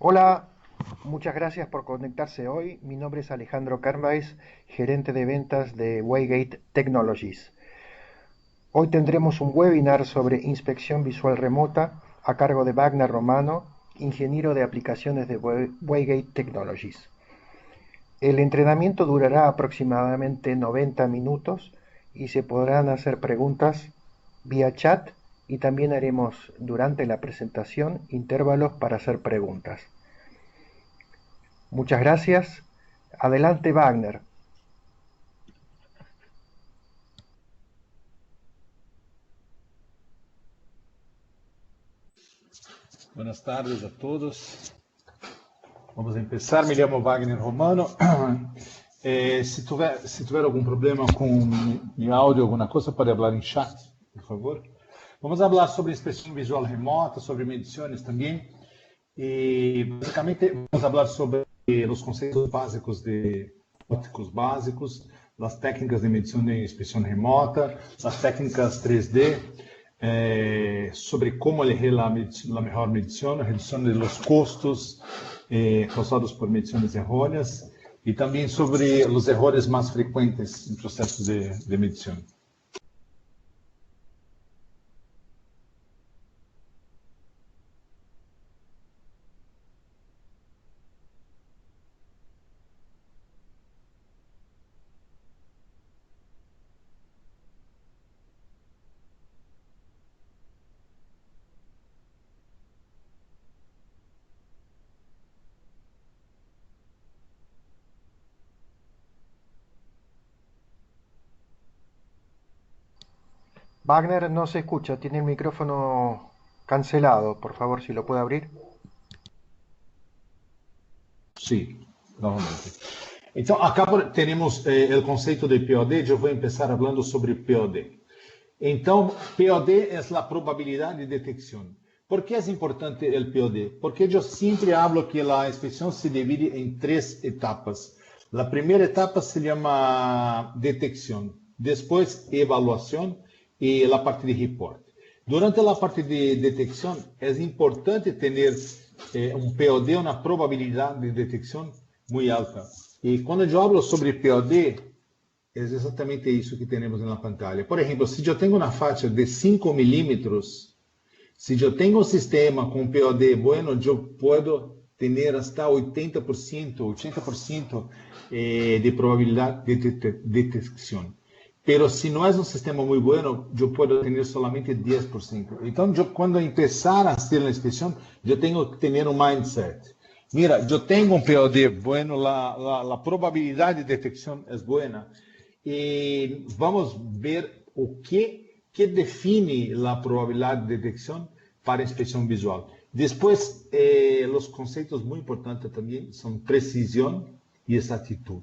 Hola, muchas gracias por conectarse hoy. Mi nombre es Alejandro Carnváez, gerente de ventas de Waygate Technologies. Hoy tendremos un webinar sobre inspección visual remota a cargo de Wagner Romano, ingeniero de aplicaciones de Waygate Technologies. El entrenamiento durará aproximadamente 90 minutos y se podrán hacer preguntas vía chat y también haremos durante la presentación intervalos para hacer preguntas. Muchas gracias. Adelante, Wagner. Buenas tardes a todos. Vamos a empezar. Me llamo Wagner Romano. Se tiver algum problema com meu áudio, alguma coisa, pode falar em chat, por favor. Vamos falar sobre inspeção visual remota, sobre medições também. E, basicamente, vamos falar sobre os conceitos básicos de ópticos básicos, as técnicas de medição de inspeção remota, as técnicas 3D, sobre cómo elegir la mejor medición, la reducción de los costos causados por mediciones erróneas y también sobre los errores más frecuentes en procesos de medición. Wagner no se escucha, tiene el micrófono cancelado. Por favor, si lo puede abrir. Sí, novamente. Então, acá temos o conceito de POD. Eu vou começar falando sobre POD. Então, POD é a probabilidade de detecção. ¿Por qué es importante el POD? Porque yo siempre hablo que la inspección se divide en 3 etapas. La primera etapa se llama detección, después evaluación y la parte de report. Durante la parte de detección es importante tener un POD, una probabilidad de detección muy alta. Y cuando yo hablo sobre POD, es exatamente isso que temos na pantalla. Por exemplo, se eu tenho uma faixa de 5 milímetros, se eu tenho um sistema com POD bueno, eu posso ter hasta 80% de probabilidade de detecção. Pero se não é um sistema muito bueno, eu posso ter solamente 10%. Então, quando começar a fazer a inspeção, eu tenho que ter um mindset. Mira, eu tenho um POD bueno, a probabilidade de detecção é boa. E vamos ver o que define a probabilidade de detecção para inspeção visual. Depois, os conceitos muito importantes também são precisão e exatitude.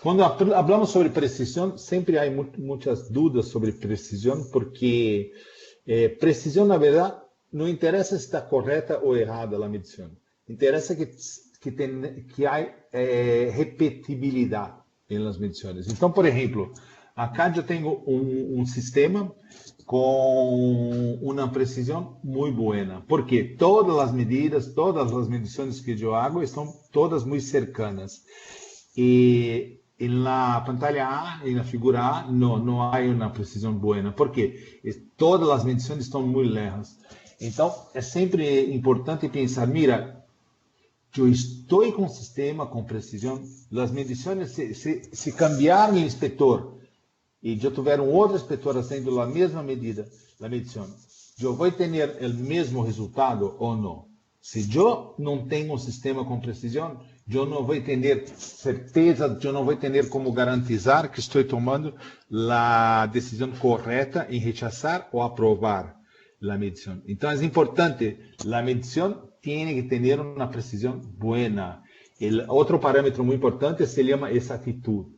Quando falamos sobre precisão, sempre há muitas dúvidas sobre precisão, porque precisão, na verdade, não interessa se está correta ou errada a medição. Interessa que há repetibilidade nas medições. Então, por exemplo, acá eu tenho um sistema com uma precisão muito boa, porque todas as medidas, todas as medições que eu hago estão todas muito cercanas. E na pantalla A e na figura A não há uma precisão boa, porque todas as medições estão muito lejos. Então, é sempre importante pensar, mira, eu estou com um sistema com precisão, as medições, se cambiar o inspetor e eu tiver um outro inspetor fazendo a mesma medida, a medição, eu vou ter o mesmo resultado ou não? Se eu não tenho um sistema com precisão, eu não vou ter certeza, eu não vou ter como garantizar que estou tomando a decisão correta em rechazar ou aprovar a medição. Então, é importante, a medição tem que ter uma precisão boa. Outro parâmetro muito importante se chama exatitude.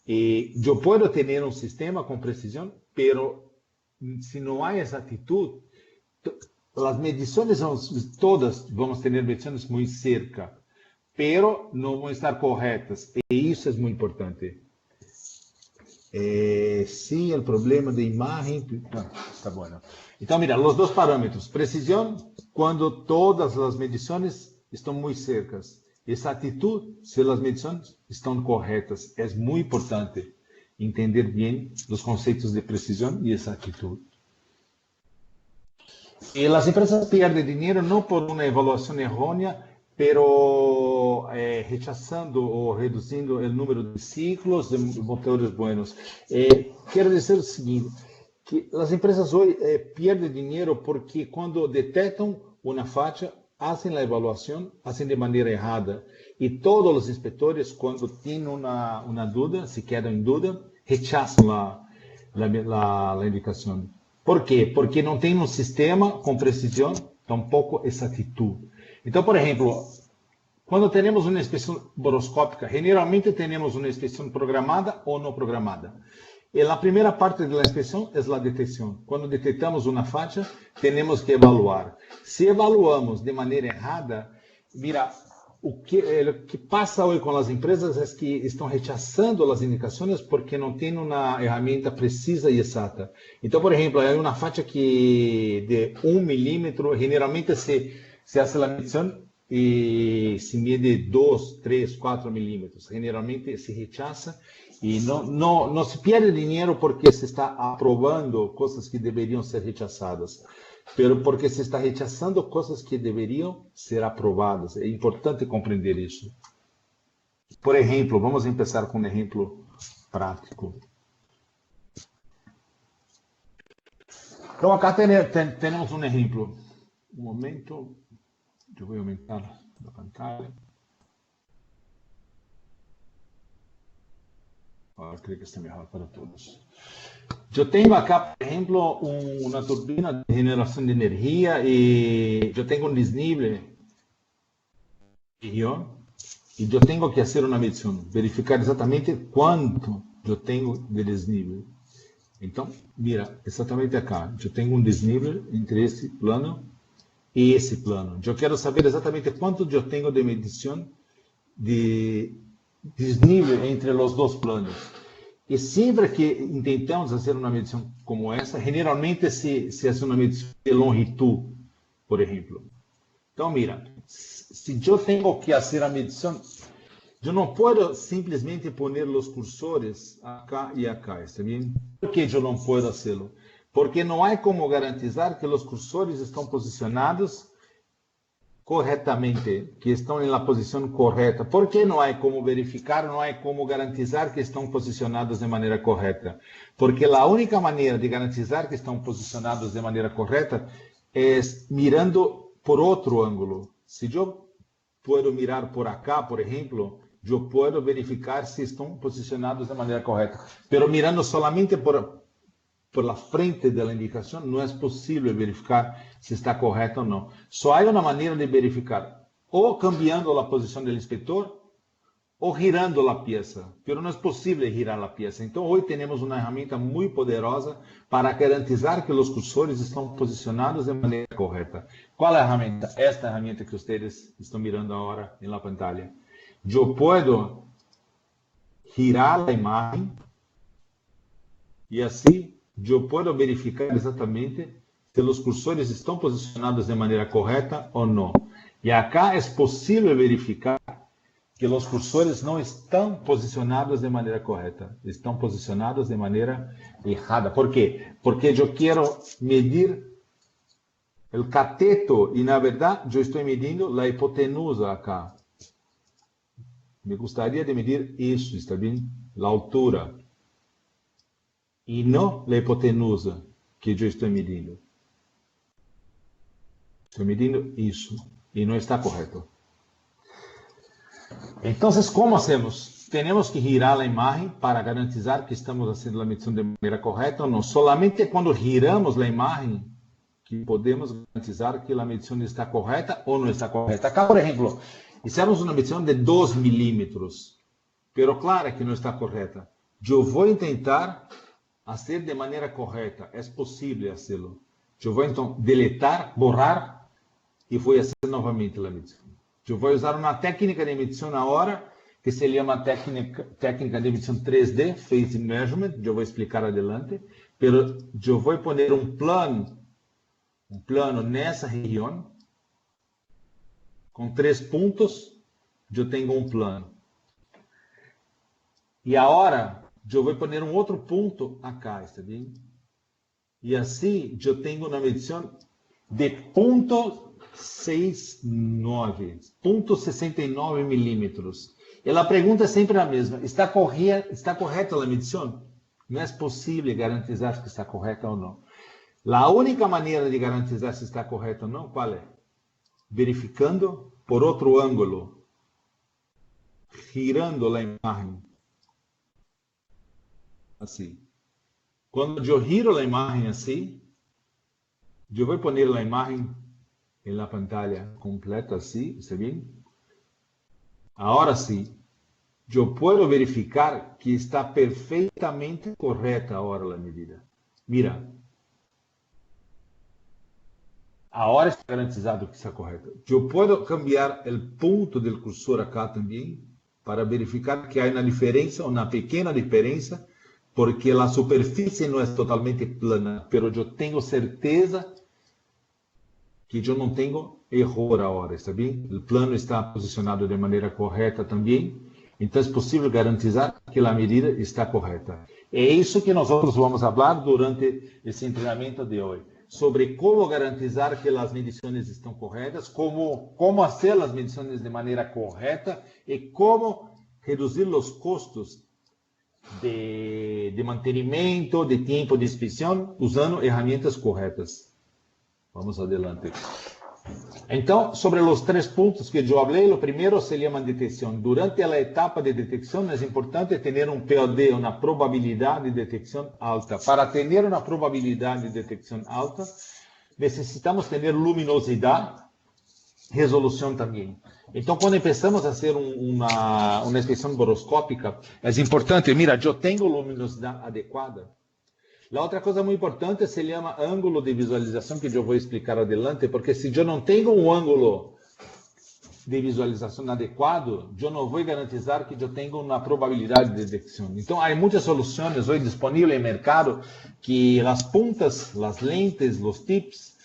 Eu posso ter um sistema com precisão, mas se não há exatitude, as medições todas vamos ter medições muito cerca, pero não vão estar corretas. E isso é muito importante. Sim, o problema de imagem está bom. Então, mira, os dois parâmetros. Precisão, quando todas as medições estão muito cercas. Essa atitude, se as medições estão corretas, é muito importante entender bem os conceitos de precisão e essa atitude. E as empresas perdem dinheiro não por uma avaliação errônea, pero rechazando ou reduzindo o número de ciclos de motores buenos. Quero dizer o seguinte, que as empresas hoje perdem dinheiro porque quando detectam uma falha, fazem a avaliação, fazem de maneira errada. E todos os inspetores, quando têm uma dúvida, se quedam em dúvida, rechazam a indicação. Por quê? Porque não tem um sistema com precisão, tampouco exatitude. Então, por exemplo, quando temos uma inspeção boroscópica, generalmente temos uma inspeção programada ou não programada. E a primeira parte da inspeção é a detecção. Quando detectamos uma falha, temos que evaluar. Se evaluamos de maneira errada, mira, o que passa hoje com as empresas é que estão rechazando as indicações porque não têm uma ferramenta precisa e exata. Então, por exemplo, há uma falha que de 1 milímetro, generalmente se faz a medição e se mede 2, 3, 4 milímetros. Generalmente se rechaça e não se perde dinheiro porque se está aprovando coisas que deveriam ser rechaçadas, pero porque se está rechazando coisas que deveriam ser aprovadas. É importante compreender isso. Por exemplo, vamos começar com um exemplo prático. Então, acá temos um exemplo. Um momento, eu vou aumentar a pantalla. Agora, creio que está melhor para todos. Eu tenho aqui, por exemplo, uma turbina de generação de energia e eu tenho um desnível e eu tenho que fazer uma medição, verificar exatamente quanto eu tenho de desnível. Então, mira, exatamente acá, eu tenho um desnível entre esse plano e esse plano. Eu quero saber exatamente quanto eu tenho de medição de desnível entre os dois planos. E sempre que tentamos fazer uma medição como essa, generalmente se faz uma medição de longitude, por exemplo. Então, mira, se eu tenho que fazer a medição, eu não posso simplesmente pôr os cursores acá e acá, está bem? Por que eu não posso fazê-lo? Porque não há como garantizar que os cursores estão posicionados corretamente, que estão na posição correta. Por que não há como verificar, não há como garantizar que estão posicionados de maneira correta? Porque a única maneira de garantizar que estão posicionados de maneira correta é mirando por outro ângulo. Se eu posso mirar por acá, por exemplo, eu posso verificar se estão posicionados de maneira correta. Mas mirando solamente por la frente da indicação, não é possível verificar se está correto ou não. Só há uma maneira de verificar, ou cambiando a posição do inspetor, ou girando a peça. Mas não é possível girar a peça. Então, hoje temos uma ferramenta muito poderosa para garantizar que os cursores estão posicionados de maneira correta. Qual é a ferramenta? Esta ferramenta que vocês estão mirando agora na pantalla. Eu posso girar a imagem e assim eu posso verificar exatamente se os cursores estão posicionados de maneira correta ou não. E acá é possível verificar que os cursores não estão posicionados de maneira correta, estão posicionados de maneira errada. Por quê? Porque eu quero medir o cateto e, na verdade, eu estou medindo a hipotenusa acá. Me gostaria de medir isso, está bem? A altura. E não a hipotenusa que eu estou medindo. Estou medindo isso e não está correto. Então, como hacemos? Temos que girar a imagem para garantizar que estamos fazendo a medição de maneira correta ou não. Solamente quando giramos a imagem que podemos garantizar que a medição está correta ou não está correta. Acá, por exemplo, fizemos uma medição de 2 milímetros, pero claro que não está correta. Eu vou tentar fazer de maneira correta. É possível fazê-lo. Eu vou então deletar, borrar e vou fazer novamente a medição. Eu vou usar uma técnica de medição agora que se chama técnica de medição 3D, Phase Measurement. Eu vou explicar adelante. Pero eu vou pôr um plano nessa região com 3 pontos, eu tenho um plano. E agora, eu vou pôr um outro ponto acá, está bem? E assim, eu tenho uma medição de 0,69 milímetros. E a pergunta é sempre a mesma. Está correta a medição? Não é possível garantizar que está correta ou não. A única maneira de garantizar se está correta ou não, qual é? Verificando por outro ângulo, girando a imagem. Assim. Quando eu giro a imagem assim, eu vou pôr a imagem na pantalla completa assim, está bem? Agora sim, eu posso verificar que está perfeitamente correta agora a medida. Mira, agora está garantizado que está correto. Eu posso cambiar o ponto do cursor acá também, para verificar que há uma diferença, uma pequena diferença, porque a superfície não é totalmente plana, mas eu tenho certeza que eu não tenho erro agora, está bem? O plano está posicionado de maneira correta também, então é possível garantizar que a medida está correta. É isso que nós vamos falar durante esse treinamento de hoje, sobre como garantizar que as medições estão corretas, como fazer as medições de maneira correta e como reduzir os custos de mantenimento, de tempo de inspeção, usando ferramentas corretas. Vamos adelante. Então, sobre os 3 pontos que eu falei, o primeiro se chama detecção. Durante a etapa de detecção, é importante ter um POD, uma probabilidade de detecção alta. Para ter uma probabilidade de detecção alta, necessitamos ter luminosidade, resolução também. Então, quando começamos a fazer uma inspeção boroscópica, é importante, mira, eu tenho luminosidade adequada. A outra coisa muito importante se chama ângulo de visualização, que eu vou explicar adelante, porque se eu não tenho um ângulo de visualização adequado, eu não vou garantizar que eu tenha uma probabilidade de detecção. Então, há muitas soluções hoje disponíveis no mercado que as pontas, as lentes, os tips,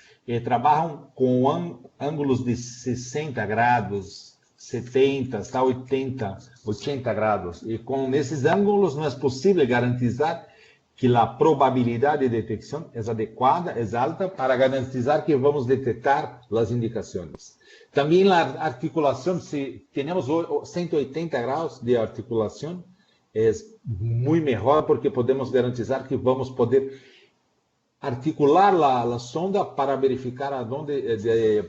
trabalham com ângulos de 60 graus, 70, até 80 graus. E com esses ângulos não é possível garantizar que a probabilidade de detecção é adequada, é alta, para garantizar que vamos detectar as indicações. Também a articulação, se temos 180 graus de articulação, é muito melhor, porque podemos garantizar que vamos poder articular a sonda para verificar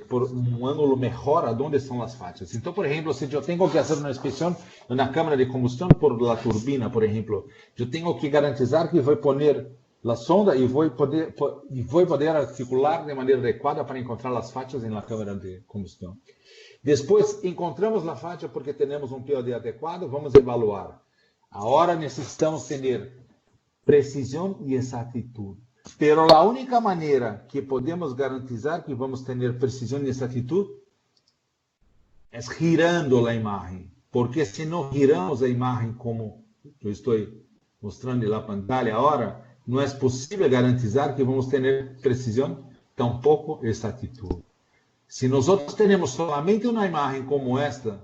por um ângulo melhor aonde estão as faixas. Então, por exemplo, se eu tenho que fazer uma inspeção na câmara de combustão por la turbina, por exemplo, eu tenho que garantizar que vou pôr a sonda e vou poder articular de maneira adequada para encontrar as faixas na câmara de combustão. Depois, encontramos a faixa porque temos um POD adequado, vamos evaluar. Agora necessitamos ter precisão e exatitude. Pero a única maneira que podemos garantizar que vamos ter precisão e exatitude é girando a imagem. Porque se não giramos a imagem como eu estou mostrando na pantalla agora, não é possível garantizar que vamos ter precisão, tampouco exatitude. Se nós temos somente uma imagem como esta,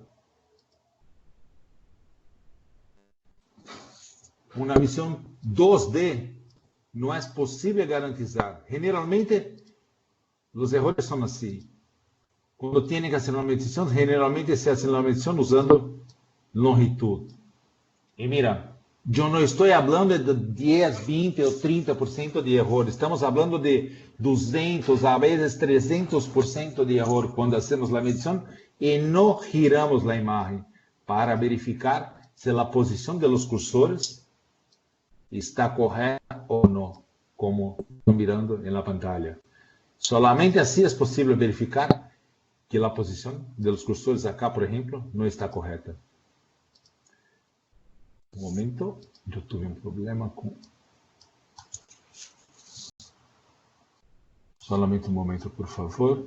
uma visão 2D, não é possível garantizar. Generalmente, os erros são assim. Quando tem que fazer uma medição, generalmente se faz uma medição usando longitude. E mira, eu não estou falando de 10, 20 ou 30% de erro. Estamos falando de 200, a vezes 300% de erro quando hacemos a medição e não giramos a imagem para verificar se a posição dos cursores está correta ou não, como estão mirando na pantalla. Solamente assim é possível verificar que a posição dos cursores acá, por exemplo, não está correta. Um momento, eu tive um problema com... Solamente um momento, por favor.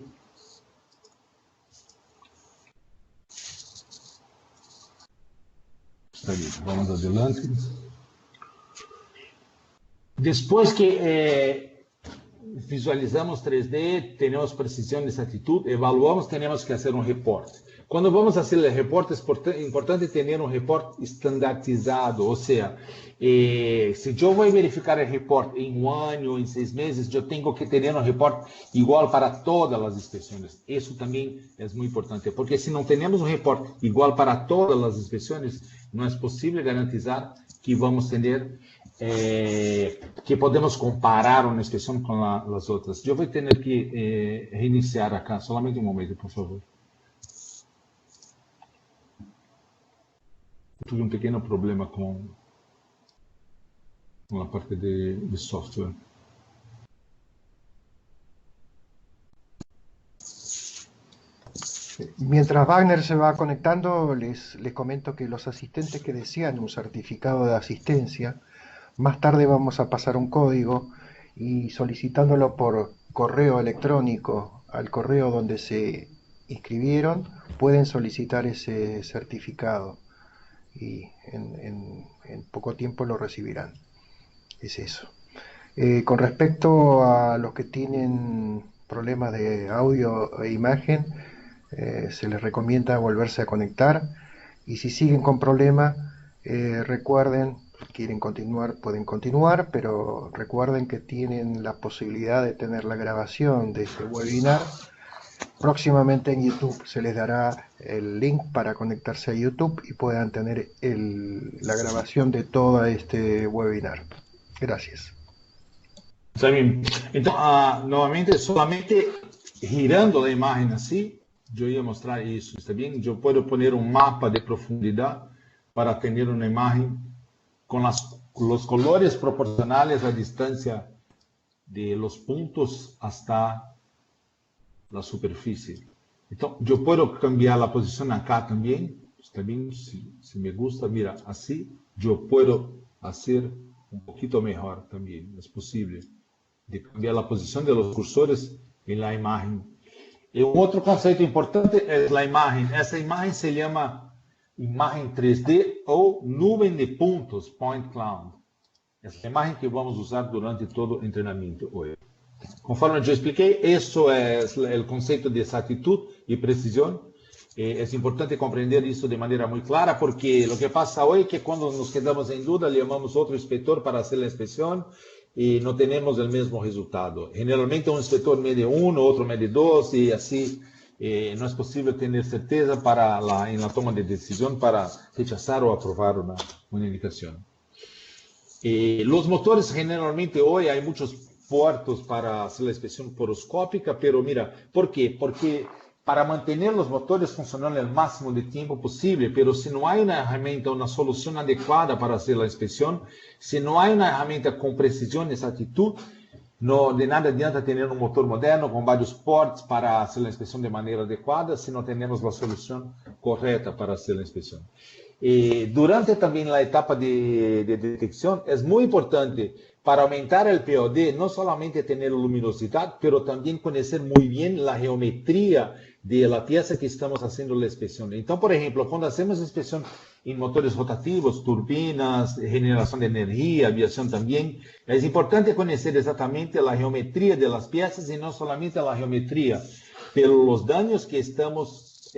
Está aí, vamos adelante. Depois que visualizamos 3D, tenemos precisión, exactitud, evaluamos, tenemos que hacer un reporte. Cuando vamos a hacer el reporte, es importante tener un reporte estandarizado, o sea, si yo voy a verificar el reporte en un año, en 6 meses, yo tengo que tener un reporte igual para todas las inspecciones. Eso también es muy importante, porque si no tenemos un reporte igual para todas las inspecciones, no es posible garantizar que vamos a tener, que podemos comparar una inspección con las otras. Yo voy a tener que reiniciar acá, solamente un momento, por favor. Tuve un pequeño problema con la parte de software. Mientras Wagner se va conectando, les comento que los asistentes que desean un certificado de asistencia, más tarde vamos a pasar un código y solicitándolo por correo electrónico al correo donde se inscribieron, pueden solicitar ese certificado y en poco tiempo lo recibirán. Es eso. Con respecto a los que tienen problemas de audio e imagen, se les recomienda volverse a conectar y si siguen con problemas, recuerden, quieren continuar, pueden continuar, pero recuerden que tienen la posibilidad de tener la grabación de este webinar. Próximamente en YouTube se les dará el link para conectarse a YouTube y puedan tener la grabación de todo este webinar. Gracias. Está bien. Entonces, nuevamente, solamente girando la imagen así, yo voy a mostrar eso, ¿está bien? Yo puedo poner un mapa de profundidad para tener una imagen con los colores proporcionales a la distancia de los puntos hasta la superficie. Entonces, yo puedo cambiar la posición acá también, ¿está bien? Si me gusta, mira, así yo puedo hacer un poquito mejor también, es posible, de cambiar la posición de los cursores en la imagen. Y un otro concepto importante es la imagen. Esa imagen se llama imagen 3D o nube de puntos, point cloud. Es la imagen que vamos a usar durante todo el entrenamiento hoy. Conforme yo expliqué, eso es el concepto de exactitud y precisión. Es importante comprender eso de manera muy clara porque lo que pasa hoy es que cuando nos quedamos en duda, llamamos a otro inspector para hacer la inspección y no tenemos el mismo resultado. Generalmente un inspector mide 1, otro mide 2 y así no es posible tener certeza en la toma de decisión para rechazar o aprobar una indicación. Los motores generalmente hoy hay muchos puertos para hacer la inspección poroscópica, pero mira, ¿por qué? Porque para mantener los motores funcionando el máximo de tiempo posible, pero si no hay una herramienta, una solución adecuada para hacer la inspección, si no hay una herramienta con precisión y exactitud, no, de nada adianta tener un motor moderno con varios ports para hacer la inspección de manera adecuada si no tenemos la solución correcta para hacer la inspección. Durante también la etapa de detección es muy importante para aumentar el POD, no solamente tener luminosidad, pero también conocer muy bien la geometría de la pieza que estamos haciendo la inspección. Entonces, por ejemplo, cuando hacemos inspección en motores rotativos, turbinas, generación de energía, aviación también, es importante conocer exactamente la geometría de las piezas y no solamente la geometría, pero los daños que estamos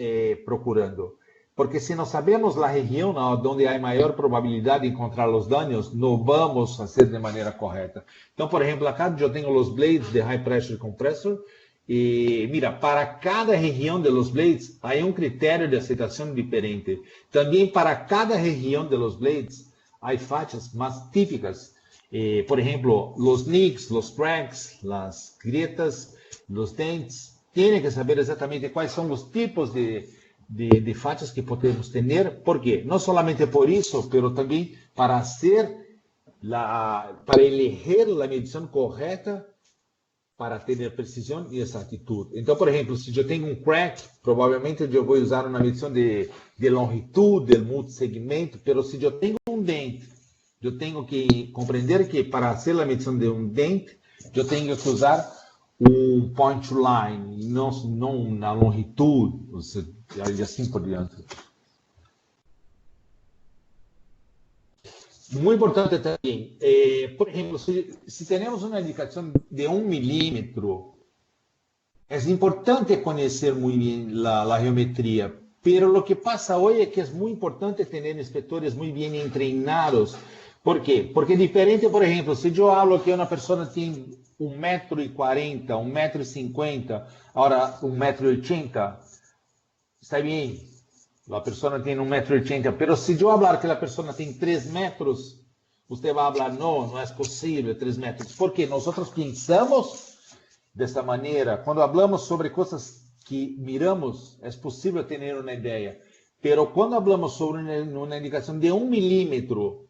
procurando. Porque si no sabemos la región donde hay mayor probabilidad de encontrar los daños, no vamos a hacer de manera correcta. Entonces, por ejemplo, acá yo tengo los blades de High Pressure Compressor. Y mira, para cada región de los blades hay un criterio de aceptación diferente. También para cada región de los blades hay fachas más típicas. Por ejemplo, los nicks, los cracks, las grietas, los dents. Tienen que saber exactamente cuáles son los tipos de fachas que podemos tener. ¿Por qué? No solamente por eso, pero también para para elegir la medición correcta para tener precisión y exactitud. Entonces, por ejemplo, si yo tengo un crack, probablemente yo voy a usar una medición de longitud, del multisegmento, pero si yo tengo un dent, yo tengo que comprender que para hacer la medición de un dent, yo tengo que usar un point to line, no una longitud, o sea, y así por diante. Muy importante también, por ejemplo, si tenemos una indicación de 1 milímetro, es importante conocer muy bien la geometría, pero lo que pasa hoy es que es muy importante tener inspectores muy bien entrenados. ¿Por qué? Porque diferente, por ejemplo, si yo hablo que una persona tiene 1,40 m, 1,50 m, ahora 1,80 m, está bien, la persona tiene 1,80 m, pero si yo hablar que la persona tiene 3 metros, usted va a hablar, no, no es posible 3 metros, porque nosotros pensamos de esta manera. Cuando hablamos sobre cosas que miramos, es posible tener una idea. Pero cuando hablamos sobre una indicación de 1 milímetro,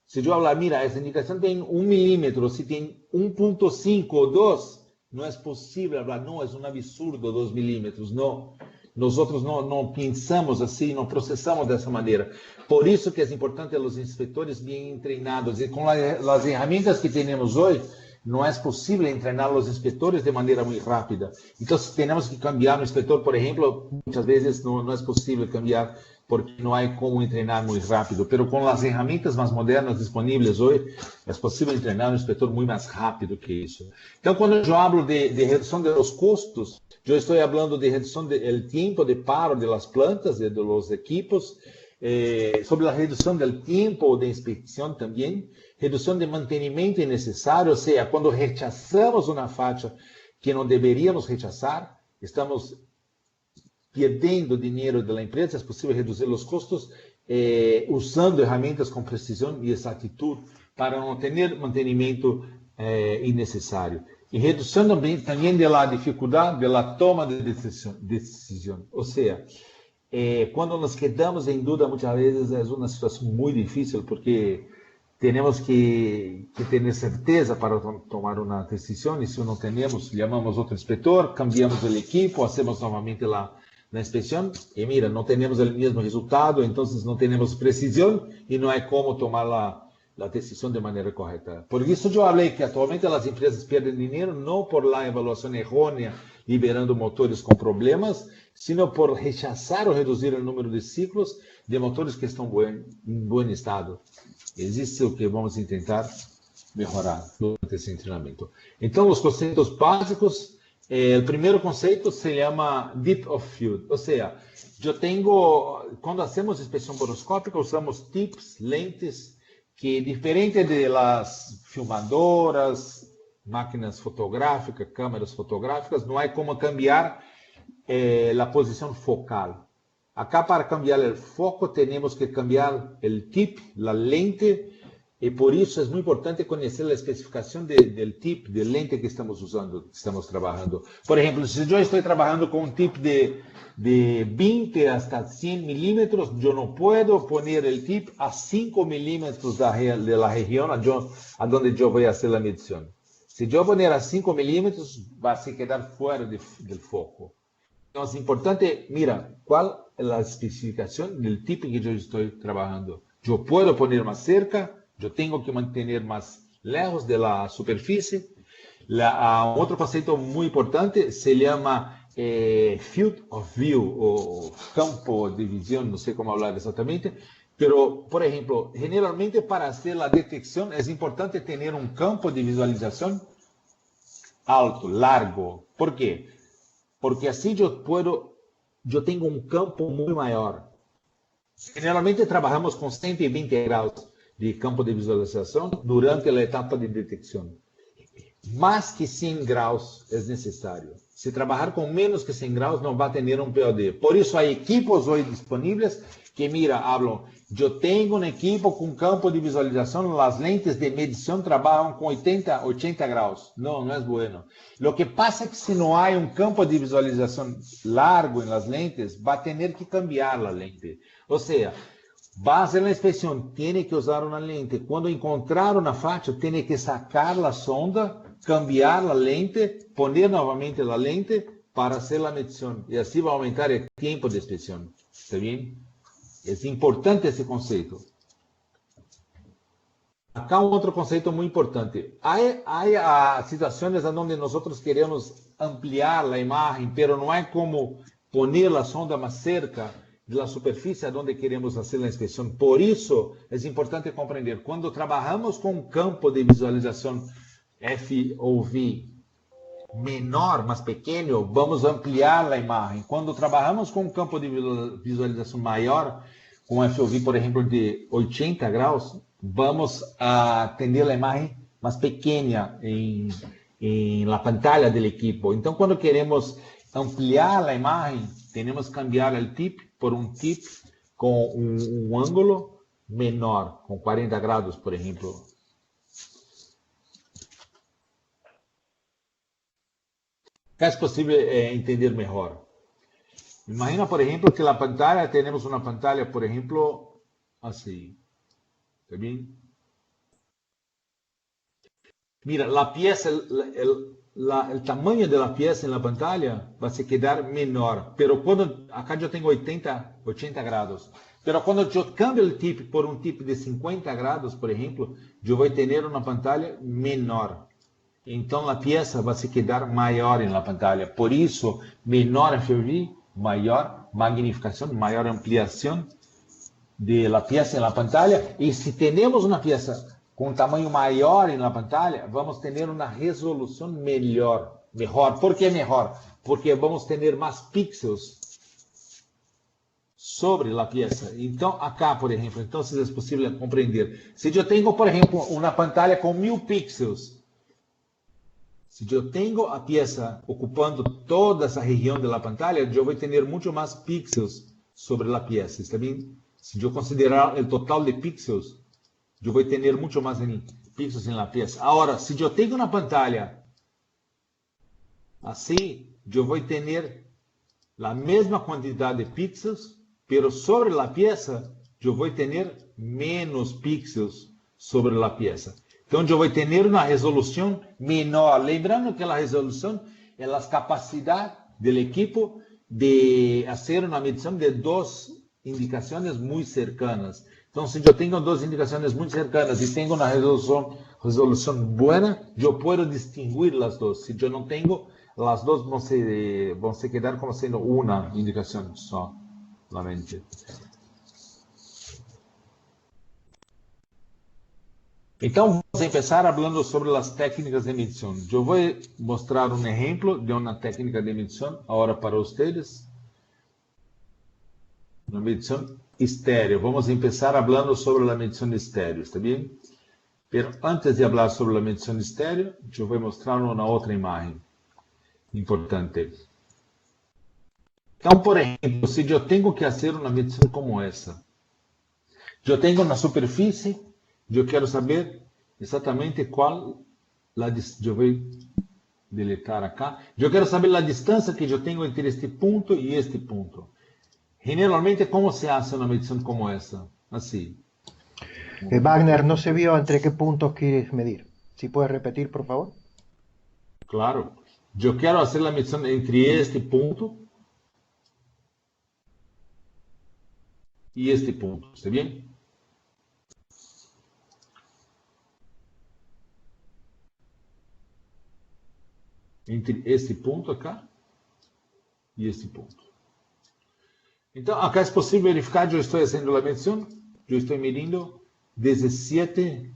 si yo hablar, mira, esa indicación tiene 1 milímetro, si tiene 1,5 o 2, no es posible hablar, no, es un absurdo 2 milímetros, no. Nosotros no pensamos así, no procesamos de esa manera. Por eso que es importante los inspectores bien entrenados. Y con las herramientas que tenemos hoy, no es posible entrenar los inspectores de manera muy rápida. Entonces tenemos que cambiar un inspector, por ejemplo, muchas veces no es posible cambiar porque no hay cómo entrenar muy rápido. Pero con las herramientas más modernas disponibles hoy, es posible entrenar un inspector muy más rápido que eso. Entonces, cuando yo hablo de reducción de los costos, yo estoy hablando de reducción del tiempo de paro de las plantas, de los equipos, sobre la reducción del tiempo de inspección también, redução de mantenimento innecessário, ou seja, quando rechazamos uma faixa que não deveríamos rechazar, estamos perdendo dinheiro da empresa, é possível reduzir os custos usando ferramentas com precisão e exatitude para não ter mantenimento innecessário. E redução também da dificuldade da toma de decisão, ou seja, quando nos quedamos em dúvida, muitas vezes é uma situação muito difícil, porque tenemos que tener certeza para tomar una decisión, y si no tenemos, llamamos a otro inspector, cambiamos el equipo, hacemos nuevamente la inspección, y mira, no tenemos el mismo resultado, entonces no tenemos precisión y no hay cómo tomar la decisión de manera correcta. Por eso yo hablé que actualmente las empresas pierden dinero no por la evaluación errónea, liberando motores con problemas, sino por rechazar o reducir el número de ciclos de motores que están en buen estado. Existe o que vamos tentar melhorar durante esse treinamento. Então, os conceitos básicos, o primeiro conceito se chama Depth of Field, ou seja, quando hacemos inspeção boroscópica, usamos tips, lentes, que diferente de las filmadoras, máquinas fotográficas, câmeras fotográficas, não há como cambiar a posição focal. Acá para cambiar el foco tenemos que cambiar el tip, la lente, y por eso es muy importante conocer la especificación del tip, de lente que estamos usando, que estamos trabajando. Por ejemplo, si yo estoy trabajando con un tip de 20 hasta 100 milímetros, yo no puedo poner el tip a 5 milímetros de la región a donde yo voy a hacer la medición. Si yo poner a 5 milímetros, va a se quedar fuera del foco. Entonces, es importante, mira, ¿cuál es la especificación del tipo que yo estoy trabajando? Yo puedo poner más cerca, yo tengo que mantener más lejos de la superficie. Otro concepto muy importante se llama Field of View, o campo de visión, no sé cómo hablar exactamente, pero, por ejemplo, generalmente para hacer la detección es importante tener un campo de visualización alto, largo. ¿Por qué? Porque así yo tengo un campo muy mayor. Generalmente trabajamos con 120 grados de campo de visualización durante la etapa de detección. Más que 100 grados es necesario. Si trabajar con menos que 100 grados no va a tener un POD. Por eso hay equipos hoy disponibles que, mira, hablan, yo tengo un equipo con campo de visualización, las lentes de medición trabajan con 80 grados. No, no es bueno. Lo que pasa es que si no hay un campo de visualización largo en las lentes, va a tener que cambiar la lente. O sea, va a hacer la inspección, tiene que usar una lente. Cuando encontrar una facha, tiene que sacar la sonda, cambiar la lente, poner nuevamente la lente para hacer la medición. Y así va a aumentar el tiempo de inspección. ¿Está bien? Es importante ese concepto. Acá un otro concepto muy importante. Hay situaciones en donde nosotros queremos ampliar la imagen, pero no hay como poner la sonda más cerca da superfície onde queremos fazer a inspeção. Por isso, é importante compreender, quando trabalhamos com um campo de visualização FOV menor, mais pequeno, vamos ampliar a imagem. Quando trabalhamos com um campo de visualização maior, com FOV, por exemplo, de 80 graus, vamos atender a imagem mais pequena em la pantalla do equipo. Então, quando queremos ampliar a imagem, temos que cambiar o tip por um tip com um ângulo menor, com 40 graus, por exemplo. É possível entender melhor. Imagina, por exemplo, que a pantalla, temos uma pantalla, por exemplo, assim. ¿Está bem? Mira, la pieza, el tamaño de la pieza en la pantalla va a se quedar menor. Pero cuando, acá yo tengo 80 grados. Pero cuando yo cambio el tip por un tip de 50 grados, por ejemplo, yo voy a tener una pantalla menor. Entonces la pieza va a se quedar mayor en la pantalla. Por eso, menor FOV, mayor magnificación, mayor ampliación de la pieza en la pantalla. Y si tenemos una pieza com um tamanho maior na pantalla, vamos ter uma resolução melhor. Por que melhor? Porque vamos ter mais pixels sobre a peça. Então, acá, por exemplo, então, se é possível compreender. Se eu tenho, por exemplo, uma pantalla com 1000 pixels, se eu tenho a peça ocupando toda essa região da pantalla, eu vou ter muito mais pixels sobre a peça. Está bem? Se eu considerar o total de pixels, eu vou ter muito mais pixels na peça. Agora, se eu tenho uma pantalla assim, eu vou ter a mesma quantidade de pixels, pero sobre a peça, eu vou ter menos pixels sobre a peça. Então, eu vou ter uma resolução menor. Lembrando que a resolução é a capacidade do equipo de fazer uma medição de duas indicações muito cercanas. Então, se eu tenho duas indicações muito cercanas e tenho uma resolução boa, eu posso distinguir as duas. Se eu não tenho, as duas vão se quedar como sendo uma indicação solamente. Então, vamos começar falando sobre as técnicas de medição. Eu vou mostrar um exemplo de uma técnica de medição agora para vocês. Uma medição estéreo. Vamos começar falando sobre a medição estéreo, está bem? Mas antes de falar sobre a medição estéreo, eu vou mostrar uma outra imagem importante. Então, por exemplo, se eu tenho que fazer uma medição como essa, eu tenho uma superfície, eu quero saber exatamente qual eu vou deletar acá. Eu quero saber a distância que eu tenho entre este ponto e este ponto. Generalmente, ¿cómo se hace una medición como esa? Así. Wagner, no se vio entre qué puntos quieres medir. Si puedes repetir, por favor. Claro. Yo quiero hacer la medición entre este punto y este punto. ¿Está bien? Entre este punto acá y este punto. Então, acá é possível verificar, eu estou fazendo a medição, eu estou medindo 17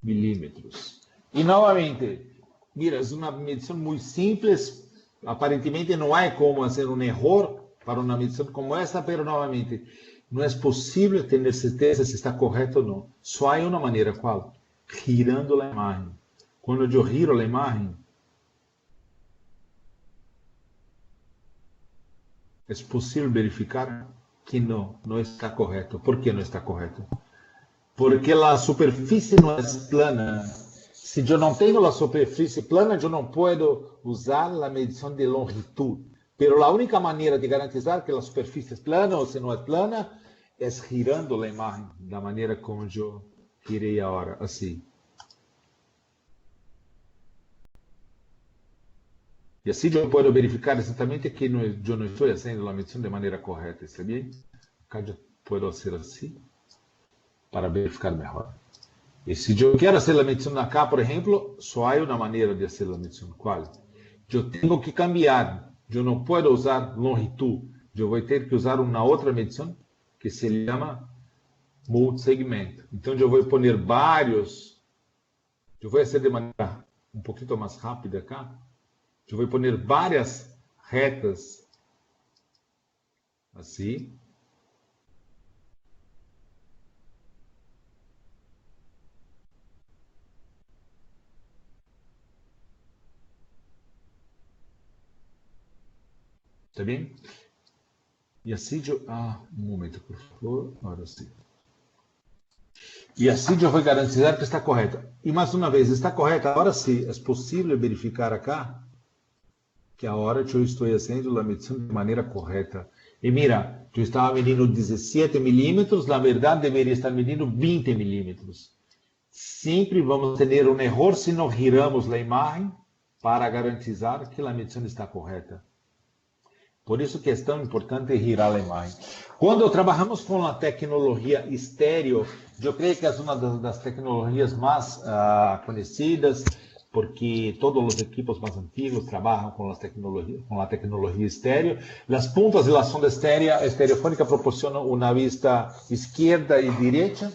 milímetros. E, novamente, mira, é uma medição muito simples, aparentemente não há como fazer um erro para uma medição como esta, mas, novamente, não é possível ter certeza se está correto ou não. Só há uma maneira, qual? Girando a imagem. Quando eu giro a imagem, é possível verificar que não está correto. Por que não está correto? Porque a superfície não é plana. Se eu não tenho a superfície plana, eu não posso usar a medição de longitude. Mas a única maneira de garantizar que a superfície é plana ou se não é plana é girando a imagem da maneira como eu girei agora, assim. E assim eu posso verificar exatamente que eu não estou fazendo a medição de maneira correta, está bem? Acá eu posso fazer assim, para verificar melhor. E se eu quero fazer a medição acá, por exemplo, só há uma maneira de fazer a medição. Qual? Eu tenho que cambiar. Eu não posso usar longitude. eu vou ter que usar uma outra medição que se chama multisegmento. Então, eu vou pôr vários, eu vou fazer de maneira um pouquinho mais rápida cá, eu vou pôr várias retas, assim, tá bem? E assim eu... um momento, por favor. Agora sim. E assim eu vou garantir que está correta. E mais uma vez, está correta. Agora sim, é possível verificar acá que agora eu estou fazendo a medição de maneira correta. E mira, eu estava medindo 17 milímetros, na verdade deveria estar medindo 20 milímetros. Sempre vamos ter um erro se não giramos a imagem para garantizar que a medição está correta. Por isso que é tão importante girar a imagem. Quando trabalhamos com a tecnologia estéreo, eu creio que é uma das tecnologias mais conhecidas, porque todos os equipos mais antigos trabalham com a tecnologia estéreo. As pontas de la sonda estereofônica proporcionam uma vista esquerda e direita.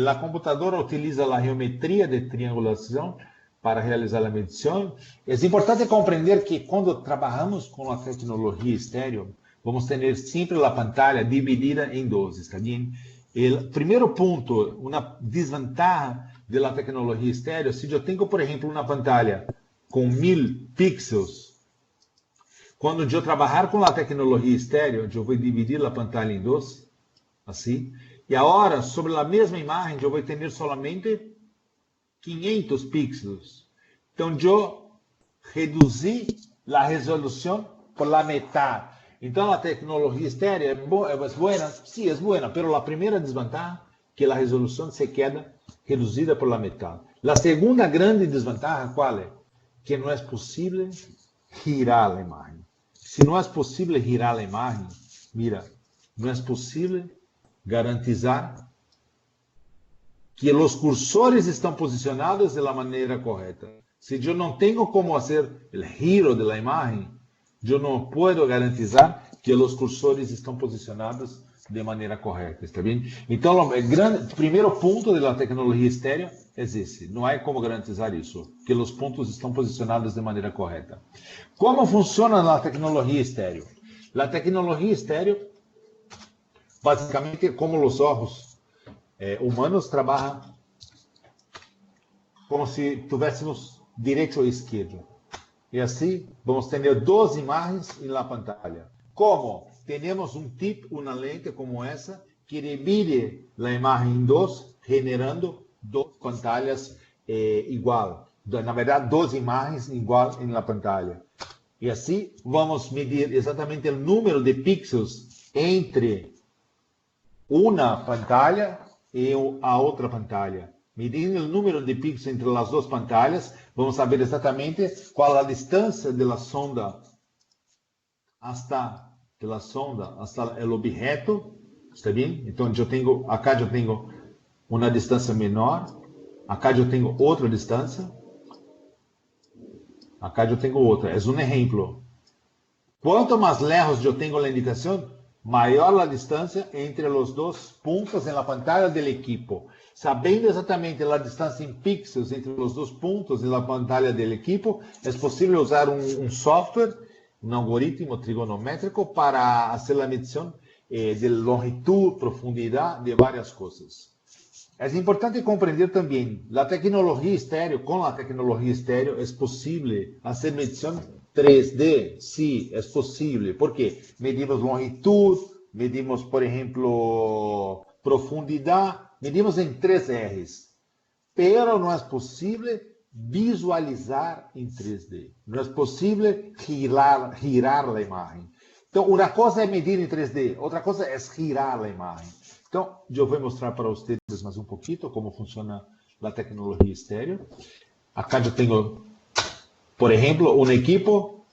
A computadora utiliza a geometria de triangulação para realizar a medição. É importante compreender que quando trabalhamos com a tecnologia estéreo, vamos ter sempre a pantalla dividida em dois, está bem? O primeiro ponto, uma desvantagem da tecnologia estéreo, se eu tenho, por exemplo, uma pantalla com 1000 pixels, quando eu trabalhar com a tecnologia estéreo, eu vou dividir a pantalla em dois, assim, e agora, sobre a mesma imagem, eu vou ter solamente 500 pixels. Então, eu reduzi a resolução por la metade. Então, a tecnologia estéreo é boa, sim, é boa, mas a primeira desvantagem é que a resolução se queda reduzida por la metade. A segunda grande desvantagem, qual é? Que não é possível girar a imagem. Se não é possível girar a imagem, mira, não é possível garantizar que os cursores estão posicionados da maneira correta. Se eu não tenho como fazer o giro da imagem, eu não posso garantizar que os cursores estão posicionados de maneira correta, está bem? Então, o primeiro ponto da tecnologia estéreo é esse. Não há como garantizar isso, que os pontos estão posicionados de maneira correta. Como funciona a tecnologia estéreo? A tecnologia estéreo, basicamente, como os olhos humanos trabalham como se tivéssemos direito ou esquerdo. E assim, vamos ter duas imagens na pantalla. Como? Temos uma lente como essa, que divide a imagem em dois, generando duas pantalhas igual. Na verdade, duas imagens igual na pantalla. E assim, vamos medir exatamente o número de pixels entre uma pantalla e a outra pantalla. Medindo o número de pixels entre as duas pantalhas, vamos saber exatamente qual a distância da sonda hasta o objeto, está bem? Então, acá eu tenho uma distância menor, acá eu tenho outra distância, acá eu tenho outra. É um exemplo. Quanto mais lejos eu tenho a indicação, maior a distância entre os dois pontos na pantalla do equipo. Sabendo exatamente a distância em pixels entre os dois pontos na pantalla do equipo, é possível usar um software, um algoritmo trigonométrico para fazer a medição de longitud, profundidade, de várias coisas. É importante compreender também, com a tecnologia estéreo é possível fazer medição 3D, sim, é possível, porque medimos longitud, medimos, por exemplo, profundidade, medimos em 3 R's, pero não é possível visualizar em 3D, não é possível girar a imagem. Então, uma coisa é medir em 3D, outra coisa é girar a imagem. Então, eu vou mostrar para vocês mais um pouquinho como funciona a tecnologia estéreo. Acá eu tenho, por exemplo, um equipo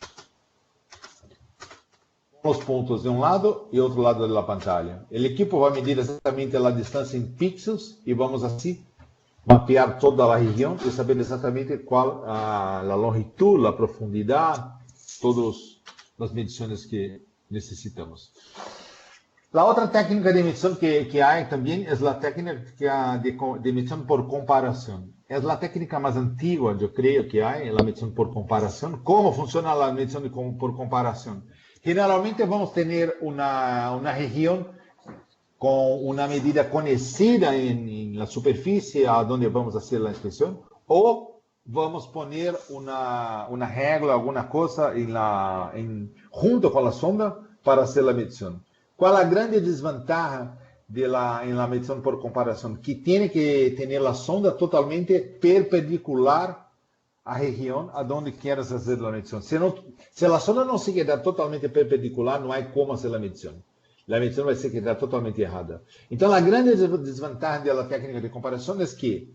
com os pontos de um lado e outro lado da pantalla. O equipo vai medir exatamente a distância em pixels e vamos assim mapear toda a região e saber exatamente qual a longitud, a profundidade, todas as medições que necesitamos. La otra técnica de medición que hay también es la técnica de medición por comparación. Es la técnica más antigua, yo creo, que hay en la medición por comparación. ¿Cómo funciona la medición por comparación? Generalmente vamos a tener una región con una medida conocida en la superficie a donde vamos a hacer la inspección, o vamos a poner una regla, alguna cosa junto con la sonda para hacer la medición. ¿Cuál es la grande desventaja en la medición por comparación? Que tiene que tener la sonda totalmente perpendicular a región a donde quieras hacer la medición. Si la sonda no se queda totalmente perpendicular, no hay cómo hacer la medición. La medición vai se quedar totalmente errada. Então, a grande desvantagem da técnica de comparação é que,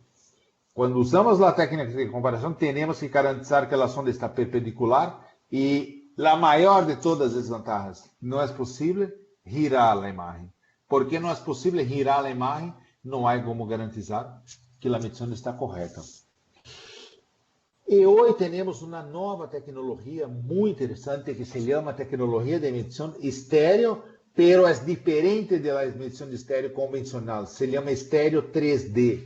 quando usamos a técnica de comparação, temos que garantizar que a sonda está perpendicular e a maior de todas as desvantagens, não é possível girar a imagem. Porque não é possível girar a imagem, não há como garantizar que a medição está correta. E hoje temos uma nova tecnologia muito interessante que se chama tecnologia de medição estéreo, pero es diferente de la medición de estéreo convencional. Se llama estéreo 3D.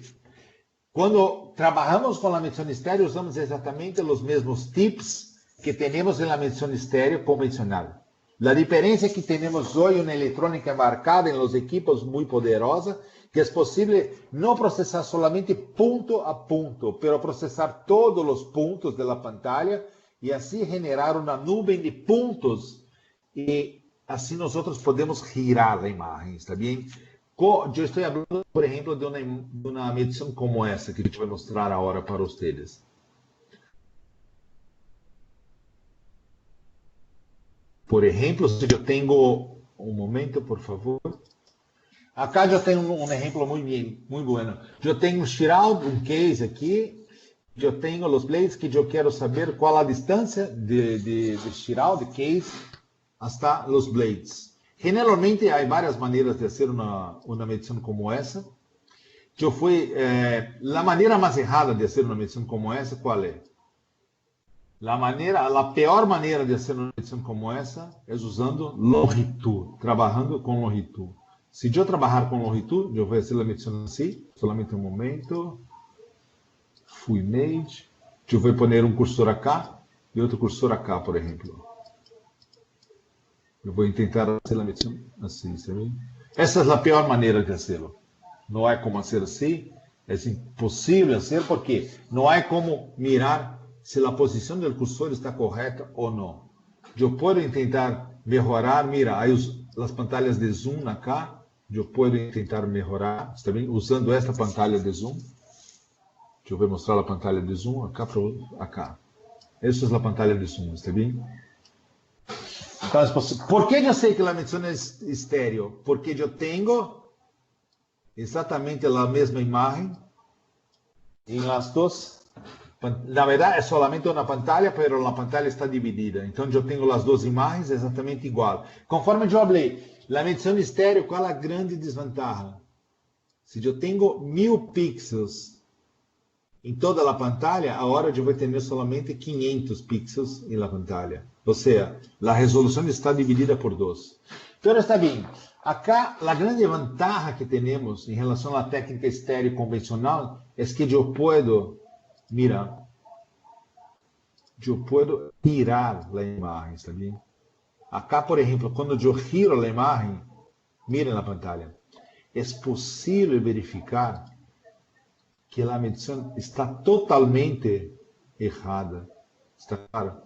Cuando trabajamos con la medición estéreo, usamos exactamente los mismos tips que tenemos en la medición estéreo convencional. La diferencia que tenemos hoy una electrónica embarcada en los equipos muy poderosa, que es posible no procesar solamente punto a punto, pero procesar todos los puntos de la pantalla y así generar una nube de puntos y assim nós podemos girar a imagem, está bem? Eu estou falando, por exemplo, de uma medição como essa, que a gente vai mostrar agora para vocês. Por exemplo, se eu tenho um momento, por favor. Acá eu tenho um exemplo muito bom. Eu tenho um shroud, um case aqui. Eu tenho os blades que eu quero saber qual a distância de shroud, de case, hasta los blades. Generalmente hay varias maneras de hacer una medición como esa. La manera más errada de hacer una medición como esa, ¿cuál es? La peor manera de hacer una medición como esa es usando longitud, trabajando con longitud. Si yo trabajar con longitud, yo voy a hacer la medición así, solamente un momento. Fui made. Yo voy a poner un cursor acá y otro cursor acá, por ejemplo. Eu vou tentar fazer a medição assim, sabe? Essa é a pior maneira de fazê-lo. Não há como fazer assim. É impossível fazer porque não há como mirar se a posição do cursor está correta ou não. Eu posso tentar melhorar. Mira, aí as pantalhas de zoom acá. Eu posso tentar melhorar, está bem? Usando esta pantalha de zoom. Eu vou mostrar a pantalha de zoom acá para acá. Essa é a pantalha de zoom, está bem? Então, por que eu sei que a medição é estéreo? Porque eu tenho exatamente a mesma imagem em las duas. Na verdade, é solamente uma pantalha, mas a pantalha está dividida. Então, eu tenho as duas imagens exatamente igual. Conforme eu falei, a medição estéreo, qual é a grande desvantagem? Se eu tenho 1000 pixels em toda a pantalha, agora eu vou ter somente 500 pixels na pantalha. Ou seja, a resolução está dividida por 2. Pero está bem. Acá, a grande vantagem que temos em relação à técnica estéreo convencional é que eu posso mirar. Eu posso girar a imagem, está bem? Acá, por exemplo, quando eu giro a imagem, mirem na pantalha. É possível verificar que a medição está totalmente errada. Está claro?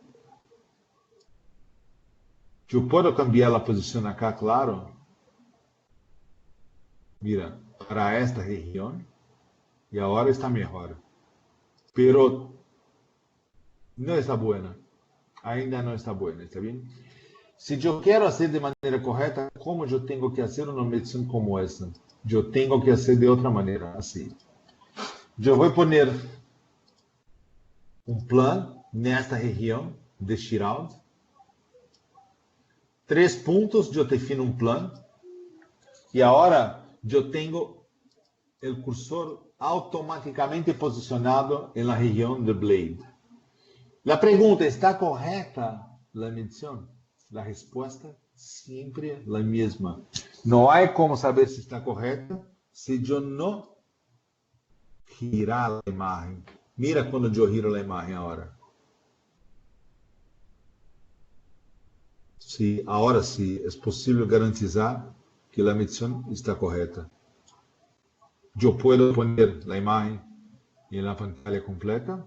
Eu posso cambiar a posição acá, claro. Mira, para esta região. E agora está melhor. Pero não está boa. Ainda não está boa, está bem? Se eu quero fazer de maneira correta, como eu tenho que fazer uma medição como essa? Eu tenho que fazer de outra maneira, assim. Eu vou poner um plano nesta região de shroud. 3 pontos, eu defino um plano. E agora eu tenho o cursor automaticamente posicionado na região de blade. A pergunta, está correta a medição? A resposta Siempre la misma. No hay como saber si está correcta si yo no girar la imagen. Mira cuando yo giro la imagen ahora. Sí, ahora sí es posible garantizar que la medición está correcta. Yo puedo poner la imagen en la pantalla completa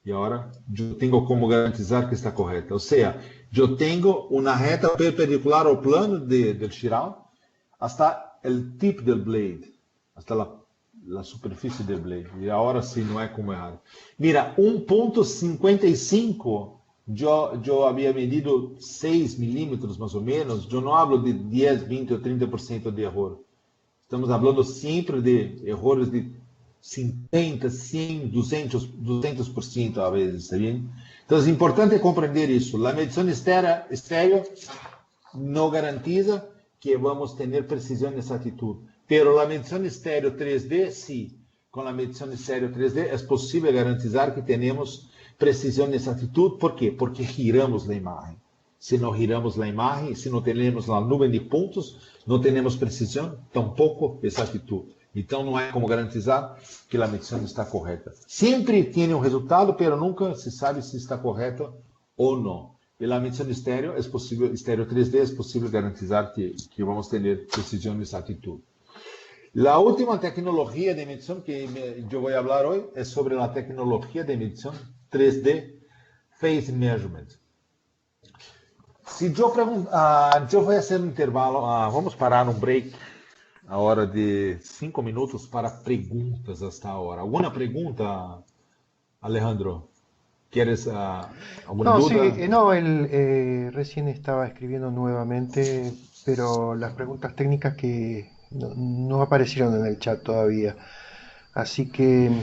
y ahora yo tengo como garantizar que está correcta. O sea, yo tengo una reta perpendicular al plano del chiral hasta el tip del blade, hasta la superficie del blade. Y ahora sí no hay como errar. Mira, 1.55, yo había medido 6 milímetros más o menos. Yo no hablo de 10, 20 o 30% de error. Estamos hablando siempre de errores de 50, 100, 200% a veces, ¿está bien? Entonces es importante comprender eso. La medición estéreo no garantiza que vamos a tener precisión y exactitud, pero la medición estéreo 3D sí. Con la medición estéreo 3D es posible garantizar que tenemos precisión y exactitud. ¿Por qué? Porque giramos la imagen. Si no giramos la imagen, si no tenemos la nube de puntos, no tenemos precisión, tampoco exactitud. Então não há como garantizar que a medição está correta. Sempre tem um resultado, pero nunca se sabe se está correta ou não. E a medição estéreo é possível, estéreo 3D é possível garantizar que vamos ter precisão e exactitud. A última tecnologia de medição que eu vou falar hoje é sobre a tecnologia de medição 3D Phase Measurement. Se eu perguntar, eu vou fazer um intervalo, vamos parar um break. A hora de 5 minutos para perguntas hasta ahora. ¿Alguna pregunta, Alejandro? ¿Quieres alguna duda? Sí, no, él recién estaba escribiendo nuevamente, pero las preguntas técnicas que no aparecieron en el chat todavía. Así que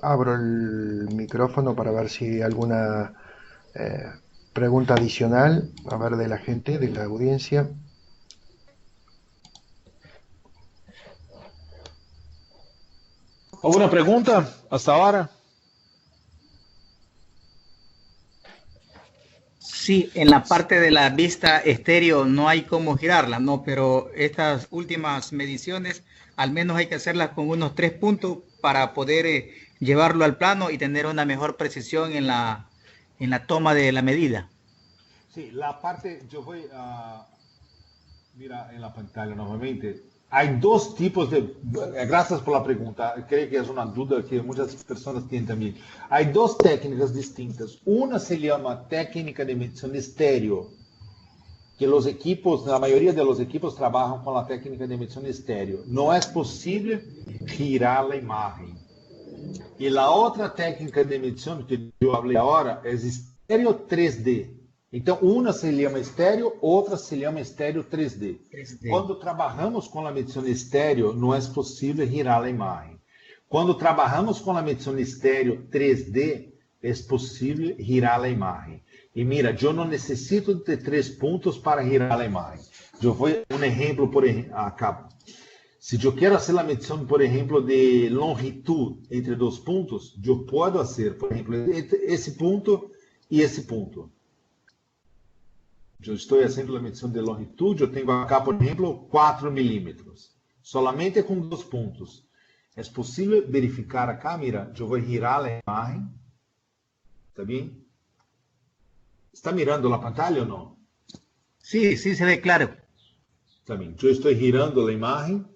abro el micrófono para ver si hay alguna pregunta adicional, a ver, de la gente, de la audiencia. ¿Alguna pregunta hasta ahora? Sí, en la parte de la vista estéreo no hay cómo girarla, ¿no? Pero estas últimas mediciones, al menos hay que hacerlas con unos 3 puntos para poder llevarlo al plano y tener una mejor precisión en la toma de la medida. Sí, la parte, yo voy a... Mira en la pantalla nuevamente. Hay dos tipos de... Gracias por la pregunta. Creo que es una duda que muchas personas tienen también. Hay dos técnicas distintas. Una se llama técnica de medición estéreo, que los equipos, la mayoría de los equipos trabajan con la técnica de medición estéreo. No es posible girar la imagen. Y la otra técnica de medición que yo hablé ahora es estéreo 3D. Então, uma se chama estéreo, outra se chama estéreo 3D. Quando trabalhamos com a medição estéreo, não é possível girar a imagem. Quando trabalhamos com a medição estéreo 3D, é possível girar a imagem. E mira, eu não necessito de 3 pontos para girar a imagem. Eu vou um exemplo por acá. Se eu quero fazer a medição, por exemplo, de longitud entre 2 pontos, eu posso fazer, por exemplo, esse ponto e esse ponto. Eu estou fazendo a medição de longitude, eu tenho acá, por exemplo, 4 milímetros. Solamente com 2 pontos. É possível verificar a câmera, eu vou girar a imagem. Está bem? Está mirando a pantalla ou não? Sí, sí, se ve claro. Está bem. Eu estou girando a imagem.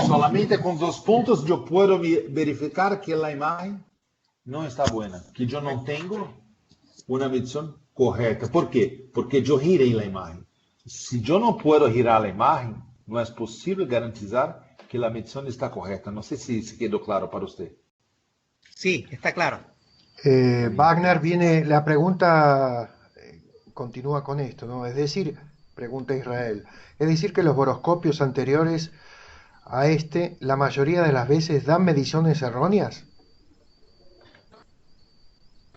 Solamente com 2 pontos eu posso verificar que a imagem não está boa, que eu não tenho uma medição correta. Por quê? Porque eu girei a imagem. Se eu não posso girar a imagem, não é possível garantizar que a medição está correta. Não sei se quedou claro para você. Sí, está claro. Wagner, viene la pregunta, continúa con esto, ¿no? Es decir, pregunta Israel, es decir que los boroscopios anteriores a este, la mayoría de las veces dan mediciones erróneas.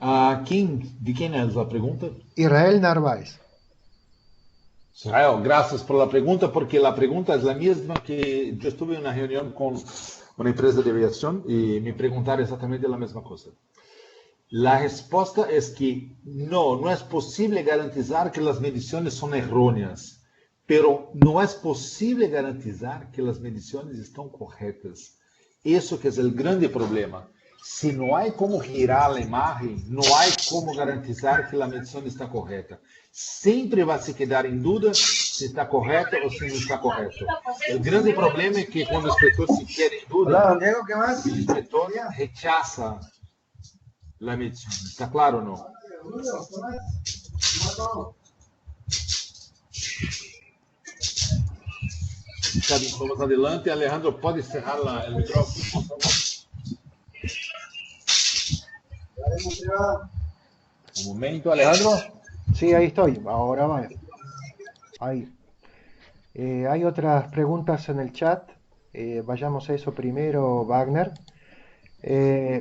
¿De quién es la pregunta? Israel Narváez. Israel, gracias por la pregunta, porque la pregunta es la misma que yo estuve en una reunión con una empresa de aviación y me preguntaron exactamente la misma cosa. La respuesta es que no es posible garantizar que las mediciones son erróneas, pero no es posible garantizar que las mediciones están correctas. Eso que es el grande problema. Si no hay como girar la imagen, no hay como garantizar que la medición está correcta. Siempre va a se quedar en duda si está correcta o si no está correcta. El grande problema es que cuando el inspector se queda en duda, Hola, Diego, ¿qué más? el inspector rechaza la medición. ¿Está claro o no? Está bien, vamos adelante. Alejandro, ¿puede cerrar el micrófono, por favor? Un momento, Alejandro. Sí, ahí estoy. Ahora va. Ahí. Hay otras preguntas en el chat. Vayamos a eso primero, Wagner.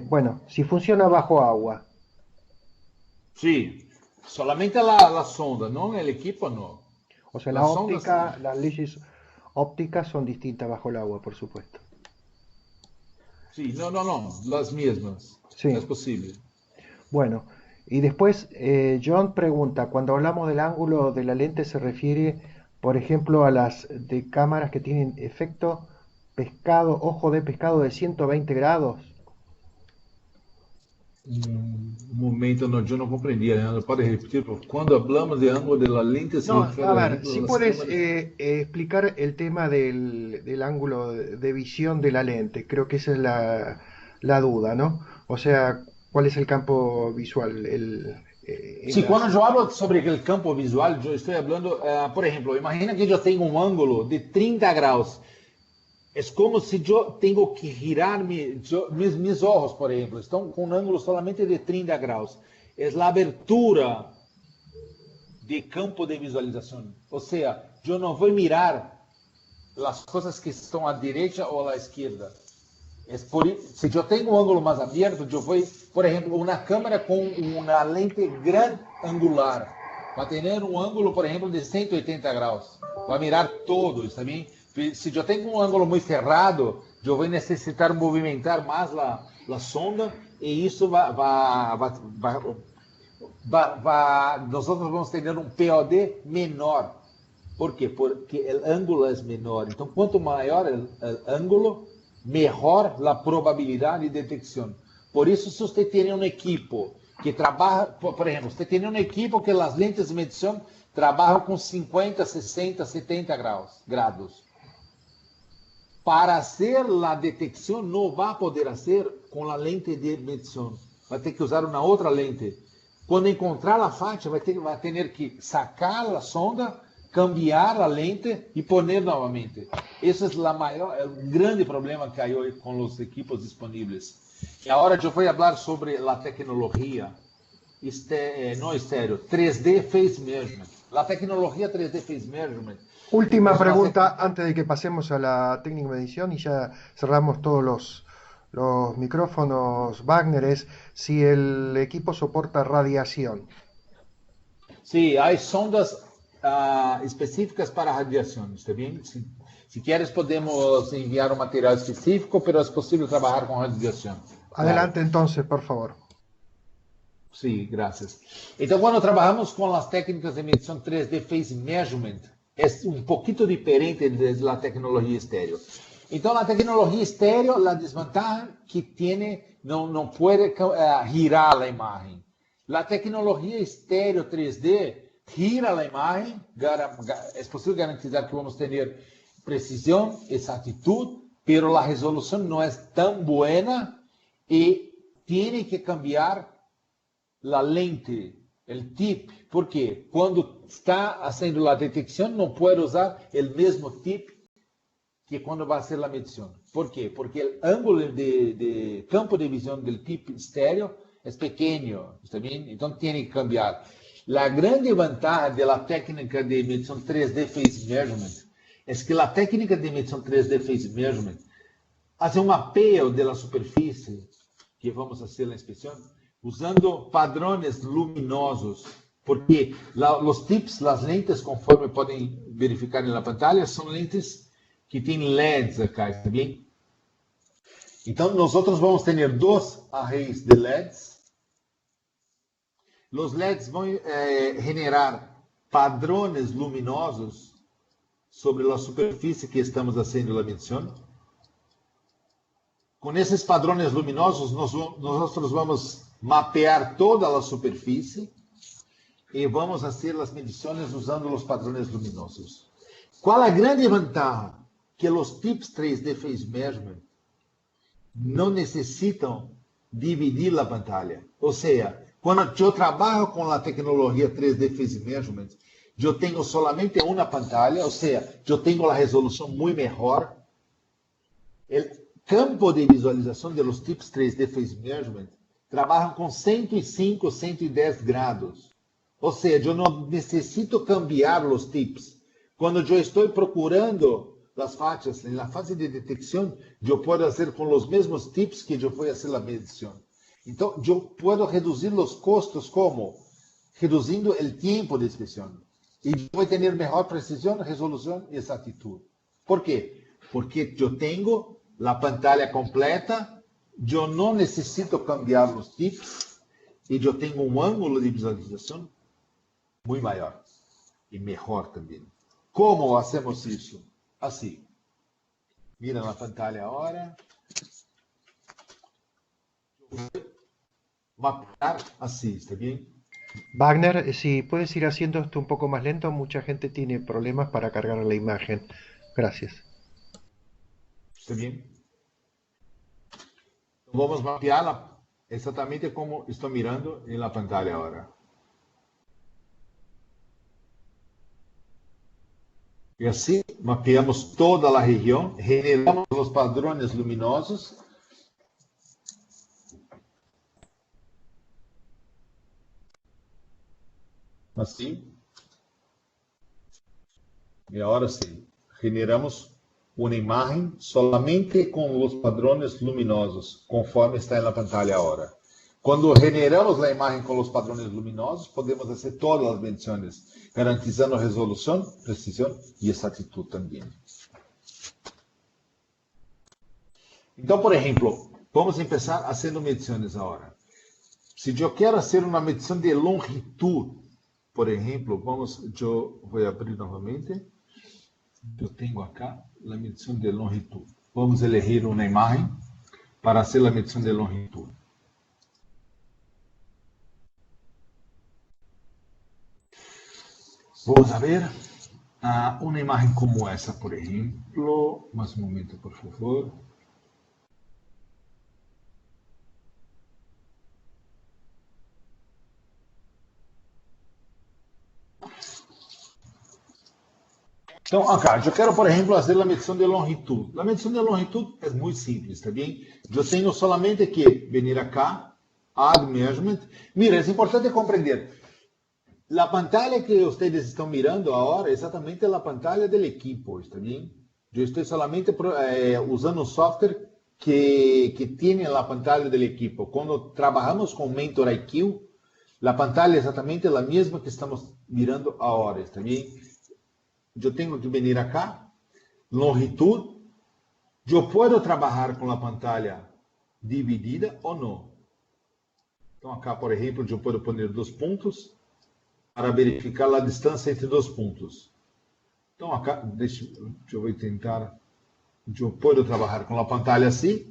Bueno, si funciona bajo agua. Sí, solamente la sonda, no el equipo, no. O sea, La sonda, las leyes ópticas son distintas bajo el agua, por supuesto. sí, no, las mismas. Sí. Es posible. Bueno, y después John pregunta, cuando hablamos del ángulo de la lente se refiere, por ejemplo, a las de cámaras que tienen efecto pescado, ojo de pescado de 120 grados. Un momento, no, yo no comprendí, Alejandro. ¿Puede repetir? Cuando hablamos de ángulo de la lente, se No, refiere a al ver, ángulo si de las puedes cámaras. explicar el tema del ángulo de visión de la lente, creo que esa es la duda, ¿no? O sea, ¿cuál es el campo visual? Sí, cuando yo hablo sobre el campo visual, yo estoy hablando, por ejemplo, imagina que yo tengo un ángulo de 30 grados. Es como si yo tengo que girar mis ojos, por ejemplo, están con un ángulo solamente de 30 grados. Es la abertura de campo de visualización. O sea, yo no voy a mirar las cosas que están a la derecha o a la izquierda. Si yo tengo un ángulo más abierto, yo voy, por ejemplo, una cámara con una lente gran angular, va a tener un ángulo, por ejemplo, de 180 grados. Va a mirar todo, ¿está bien? Si yo tengo un ángulo muy cerrado, yo voy a necesitar movimentar más la sonda y eso nosotros vamos a tener un POD menor. ¿Por qué? Porque el ángulo es menor. Entonces, cuanto mayor el ángulo, mejor la probabilidad de detección. Por eso, si usted tiene un equipo que trabaja, por ejemplo, usted tiene un equipo que las lentes de medición trabajan con 50, 60, 70 grados. Para hacer la detección no va a poder hacer con la lente de medición. Va a tener que usar una otra lente. Cuando encontrar la facha, va a tener que sacar la sonda, cambiar la lente y poner nuevamente. Ese es el grande problema que hay hoy con los equipos disponibles. Y ahora yo voy a hablar sobre la tecnología, no estéreo, 3D Phase Measurement. La tecnología 3D Phase Measurement. Última pregunta antes de que pasemos a la técnica de medición y ya cerramos todos los micrófonos, Wagner, es si el equipo soporta radiación. Sí, hay sondas específicas para radiación, ¿está bien? Si quieres podemos enviar un material específico, pero es posible trabajar con radiación. Adelante Claro. entonces, por favor. Sí, gracias. Entonces, cuando trabajamos con las técnicas de medición 3D Phase Measurement, es un poquito diferente de la tecnología estéreo. Entonces, la tecnología estéreo, la desventaja que tiene, no puede girar la imagen. La tecnología estéreo 3D gira la imagen, es posible garantizar que vamos a tener precisión, exactitud, pero la resolución no es tan buena y tiene que cambiar la lente, el tip. ¿Por qué? Cuando está haciendo la detección no puede usar el mismo tip que cuando va a hacer la medición. ¿Por qué? Porque el ángulo de campo de visión del tip estéreo es pequeño, ¿está bien? Entonces tiene que cambiar. La grande ventaja de la técnica de medición 3D Phase Measurement es que la técnica de medición 3D Phase Measurement hace un mapeo de la superficie que vamos a hacer la inspección usando padrões luminosos, porque los tips, las lentes, conforme pueden verificar en la pantalla, son lentes que tienen LEDs acá, ¿está bien? Entonces, nosotros vamos a tener dos arrays de LEDs Los LEDs vão generar padrões luminosos sobre a superfície que estamos fazendo a medição. Com esses padrões luminosos, nós vamos mapear toda a superfície e vamos fazer as medições usando os padrões luminosos. Qual a grande vantagem? Que os tips 3D Phase Measurement não necessitam dividir a pantalla. Ou seja, quando eu trabalho com a tecnologia 3D Phase Measurement, eu tenho solamente uma pantalla, ou seja, eu tenho a resolução muito melhor. O campo de visualização dos tips 3D Phase Measurement trabalham com 105, 110 graus. Ou seja, eu não necessito cambiar os tips. Quando eu estou procurando as faixas na fase de detecção, eu posso fazer com os mesmos tips que eu fui fazer a medição. Então, eu posso reduzir os custos como? Reduzindo o tempo de inspeção. E vou ter melhor precisão, resolução e exatitude. Por quê? Porque eu tenho a pantalla completa, eu não necessito cambiar os tips e eu tenho um ângulo de visualização muito maior e melhor também. Como hacemos isso? Assim. Mira na pantalla agora. Mapear así, ¿está bien? Wagner, si puedes ir haciendo esto un poco más lento, mucha gente tiene problemas para cargar la imagen. Gracias. ¿Está bien? Vamos mapearla exatamente como estou mirando en la pantalla ahora. E assim, mapeamos toda a região, generamos os padrões luminosos. Assim. E agora sim, generamos uma imagem somente com os padrões luminosos, conforme está na pantalla agora. Quando generamos a imagem com os padrões luminosos, podemos fazer todas as medições, garantizando resolução, precisão e exatitude também. Então, por exemplo, vamos começar fazendo medições agora. Se eu quero fazer uma medição de longitude, por exemplo, eu vou abrir novamente. Eu tenho aqui a medição de longitude. Vamos elegir uma imagem para fazer a medição de longitude. Vamos a ver uma imagem como essa, por exemplo. Mais um momento, por favor. Então, acá, eu quero, por exemplo, fazer a medição de longitude. A medição de longitude é muito simples, está bem? Eu tenho solamente que vir acá, Add Measurement. Mira, é importante compreender. A pantalla que vocês estão mirando agora é exatamente a pantalla do equipo, está bem? Eu estou solamente usando um software que tem a pantalla do equipo. Quando trabalhamos com Mentor IQ, a pantalla é exatamente a mesma que estamos mirando agora, está bem? Eu tenho que vir acá, longitude. Eu posso trabalhar com a pantalla dividida ou não. Então, acá, por exemplo, eu posso pôr 2 pontos para verificar a distância entre 2 pontos. Então, acá, eu vou tentar. Eu posso trabalhar com a pantalla assim,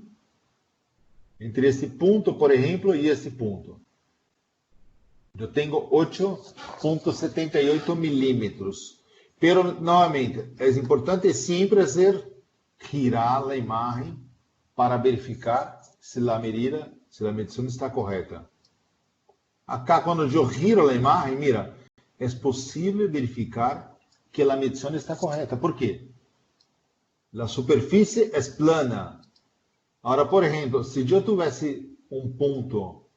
entre esse ponto, por exemplo, e esse ponto. Eu tenho 8,78 milímetros. Pero, novamente, é importante sempre girar a imagem para verificar se a medida, se a medição está correta. Acá, quando eu giro a imagem, mira, é possível verificar que a medição está correta. Por quê? A superfície é plana. Agora, por exemplo, se eu tivesse um ponto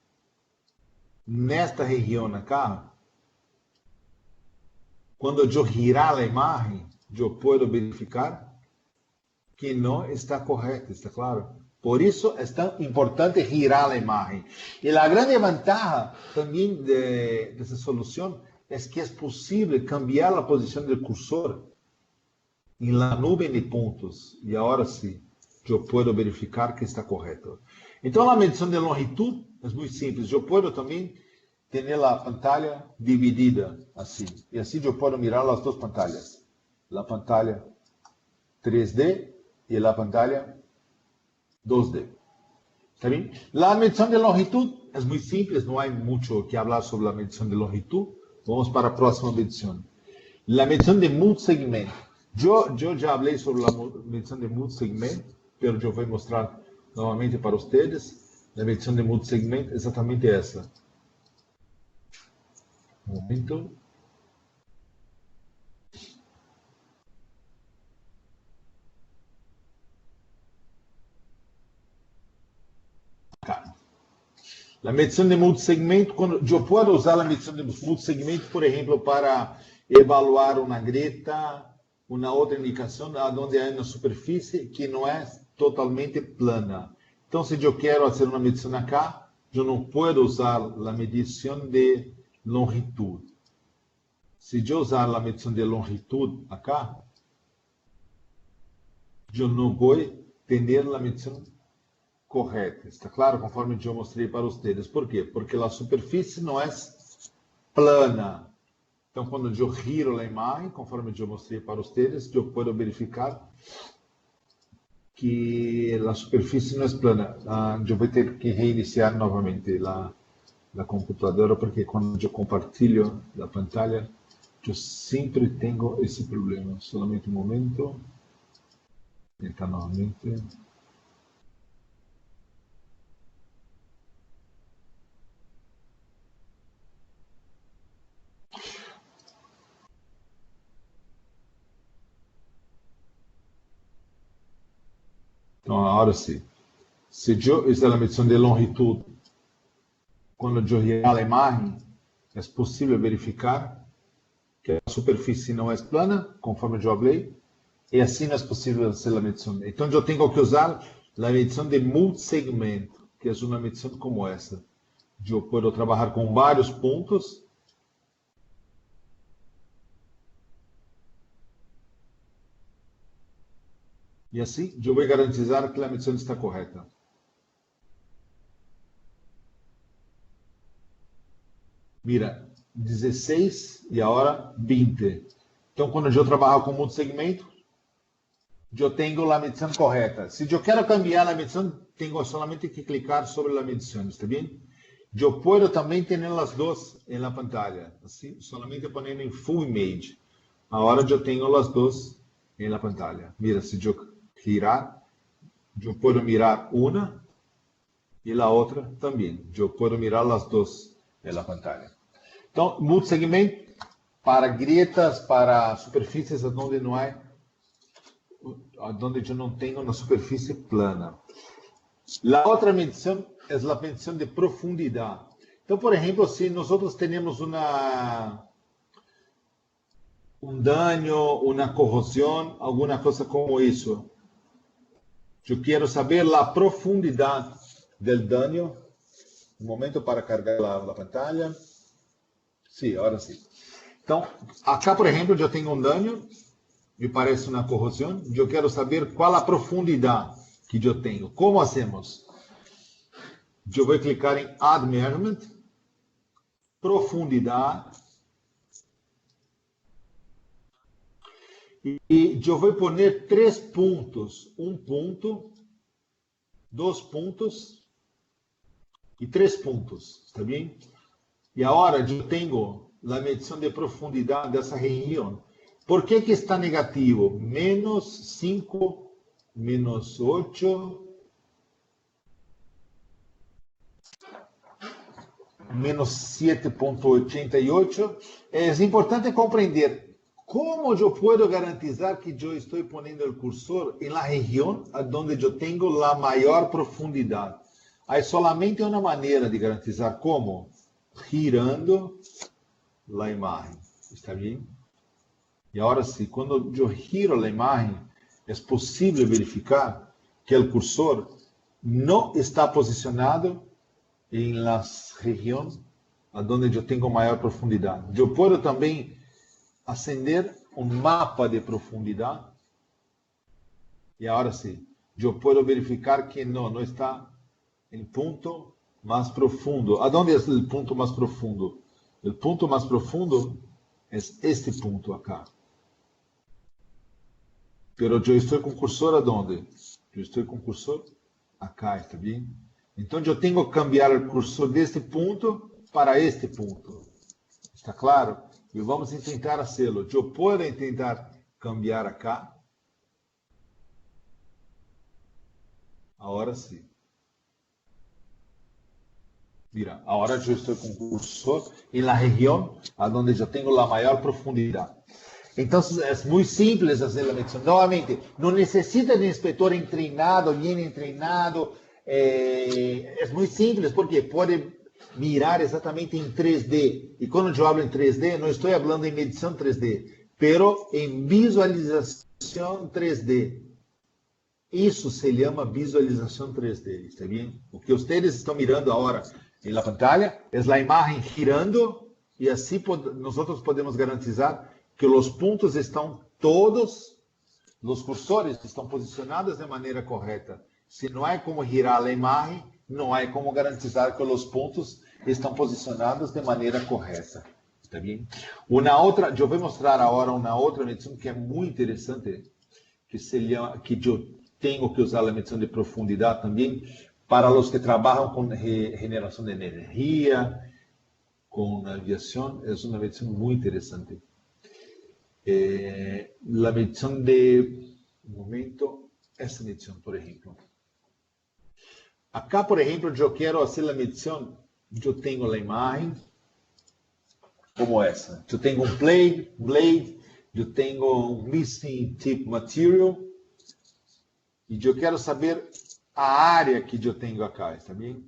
nesta região acá, quando eu girar a imagem, eu posso verificar que não está correto, está claro? Por isso é tão importante girar a imagem. E a grande vantagem também dessa solução é que é possível cambiar a posição do cursor em la nuvem de pontos. E agora sim, eu posso verificar que está correto. Então, a medição de longitude é muito simples. Eu posso também ter a pantalla dividida assim. E assim eu posso mirar as duas pantallas. A pantalla 3D e a pantalla 2D. ¿Está bien? La medición de longitud es muy simple, no hay mucho que hablar sobre la medición de longitud. Vamos para la próxima medición. La medición de multisegmento. Yo ya hablé sobre la medición de multisegmento, pero yo voy a mostrar nuevamente para ustedes. La medición de multisegmento es exactamente esa. Un momento. Acá. La medición de multisegmento, yo puedo usar la medición de multisegmento, por ejemplo, para evaluar una grieta, una otra indicación donde hay una superficie que no es totalmente plana. Entonces, si yo quiero hacer una medición acá, yo no puedo usar la medición de longitud. Si yo usar la medición de longitud acá, yo no voy a tener la medición correta. Está claro? Conforme eu mostrei para vocês. Por quê? Porque a superfície não é plana. Então, quando eu giro a imagem, conforme eu mostrei para vocês, eu posso verificar que a superfície não é plana. Eu vou ter que reiniciar novamente a computadora, porque quando eu compartilho a pantalla, eu sempre tenho esse problema. Solamente um momento. Tentar novamente. Então, agora sim. Se eu fizer a medição de longitud, quando eu girar a imagem, é possível verificar que a superfície não é plana, conforme eu falei, e assim não é possível fazer a medição. Então, eu tenho que usar a medição de multisegmento, que é uma medição como essa. Eu posso trabalhar com vários pontos. E assim, eu vou garantizar que a medição está correta. Mira, 16 e agora 20. Então, quando eu trabalho com multisegmento, eu tenho a medição correta. Se eu quero cambiar a medição, tenho somente que clicar sobre a medição, está bem? Eu posso também ter as duas na pantalla, assim, somente poner em Full Image. Agora eu tenho as duas na pantalla. Mira, se eu girar, eu posso mirar uma e a outra também. Eu posso mirar as duas na pantalla. Então, multisegmento para grietas, para superfícies onde não há, onde eu não tenho uma superfície plana. A outra medição é a medição de profundidade. Então, por exemplo, se nós temos um dano, uma corrosão, alguma coisa como isso, eu quero saber a profundidade do dano. Um momento para carregar a pantalla. Sim, agora sim. Então, acá, por exemplo, eu tenho um dano, me parece uma corrosão, eu quero saber qual a profundidade que eu tenho. Como hacemos? Eu vou clicar em Add Measurement, profundidade, e eu vou pôr 3 pontos, 1 ponto, 2 pontos e 3 pontos, está bem? E agora eu tenho a medição de profundidade dessa região. Por que está negativo? Menos 5, menos 8, menos 7,88. É importante compreender como eu posso garantizar que eu estou pondo o cursor na região onde eu tenho a maior profundidade. Há solamente uma maneira de garantizar como? Girando a imagem. Está bem? E agora sim, quando eu giro a imagem, é possível verificar que o cursor não está posicionado em las regiões onde eu tenho maior profundidade. Eu posso também acender um mapa de profundidade. E agora sim, eu posso verificar que não está em ponto más profundo. ¿A dónde es el punto más profundo? El punto más profundo es este punto acá. Pero yo estoy con cursor ¿a dónde? Yo estoy con cursor acá, ¿está bien? Entonces yo tengo que cambiar el cursor de este punto para este punto. ¿Está claro? Y vamos a intentar hacerlo. Yo puedo intentar cambiar acá. Ahora sí. Mira, ahora yo estoy con cursor en la región a donde yo tengo la mayor profundidad. Entonces es muy simple hacer la medición. Nuevamente, no necesita de inspector entrenado, bien entrenado. Es muy simple porque puede mirar exactamente en 3D. Y cuando yo hablo en 3D, no estoy hablando en medición 3D, pero en visualización 3D. Isso se llama visualização 3D, está bem? O que vocês estão mirando agora na pantalla é a imagem girando e assim nós podemos garantizar que os pontos estão todos, os cursores estão posicionados de maneira correta. Se não há como girar a imagem, não há como garantizar que os pontos estão posicionados de maneira correta. Está bem? Eu vou mostrar agora uma outra medição que é muito interessante, que eu tenho que usar a medição de profundidade também para os que trabalham com regeneração de energia, com aviação. É uma medição muito interessante. A medição de... Um momento, essa medição, por exemplo. Acá, por exemplo, eu quero fazer a medição, eu tenho a imagem como essa. Eu tenho um blade, eu tenho um missing tip material, e eu quero saber a área que eu tenho acá, está bem?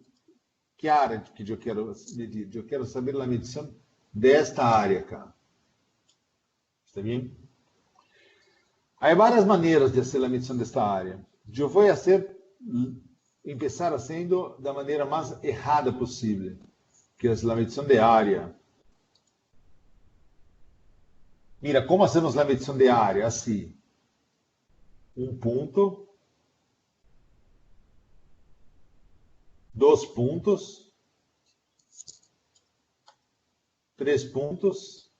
Que área que eu quero medir? Eu quero saber a medição desta área acá. Está bem? Há várias maneiras de fazer a medição desta área. Eu vou começar fazendo da maneira mais errada possível, que é a medição de área. Mira, como hacemos a medição de área? Assim. Um ponto. 2 pontos, 3 pontos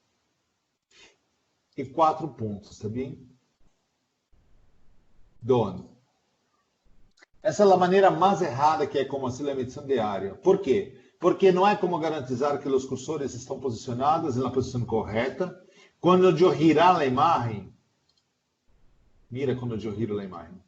e 4 pontos, tá bem? Dono. Essa é a maneira mais errada que é como fazer a medição de área. Por quê? Porque não é como garantizar que os cursores estão posicionados na posição correta. Quando eu girar a imagem, mira quando eu giro a imagem.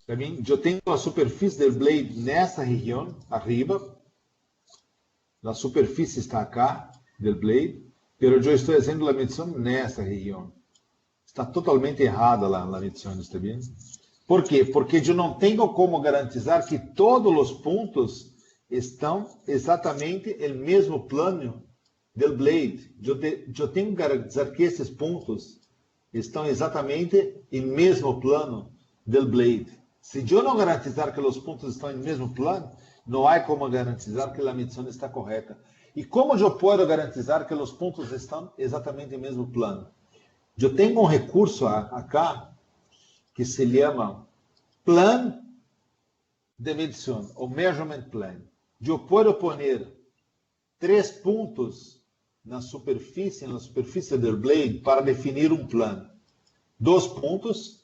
Também, eu tenho a superfície do blade nessa região, arriba. A superfície está acá, do blade, mas eu estou fazendo a medição nessa região. Está totalmente errada a medição, está bem? Por quê? Porque eu não tenho como garantizar que todos os pontos estão exatamente no mesmo plano do blade. Eu tenho que garantizar que esses pontos estão exatamente no mesmo plano do blade. Se eu não garantizar que os pontos estão no mesmo plano, não há como garantizar que a medição está correta. E como eu posso garantizar que os pontos estão exatamente no mesmo plano? Eu tenho um recurso acá que se chama Plan de Medição, ou Measurement Plan. Eu posso pôr 3 pontos na superfície do blade para definir um plano. 2 pontos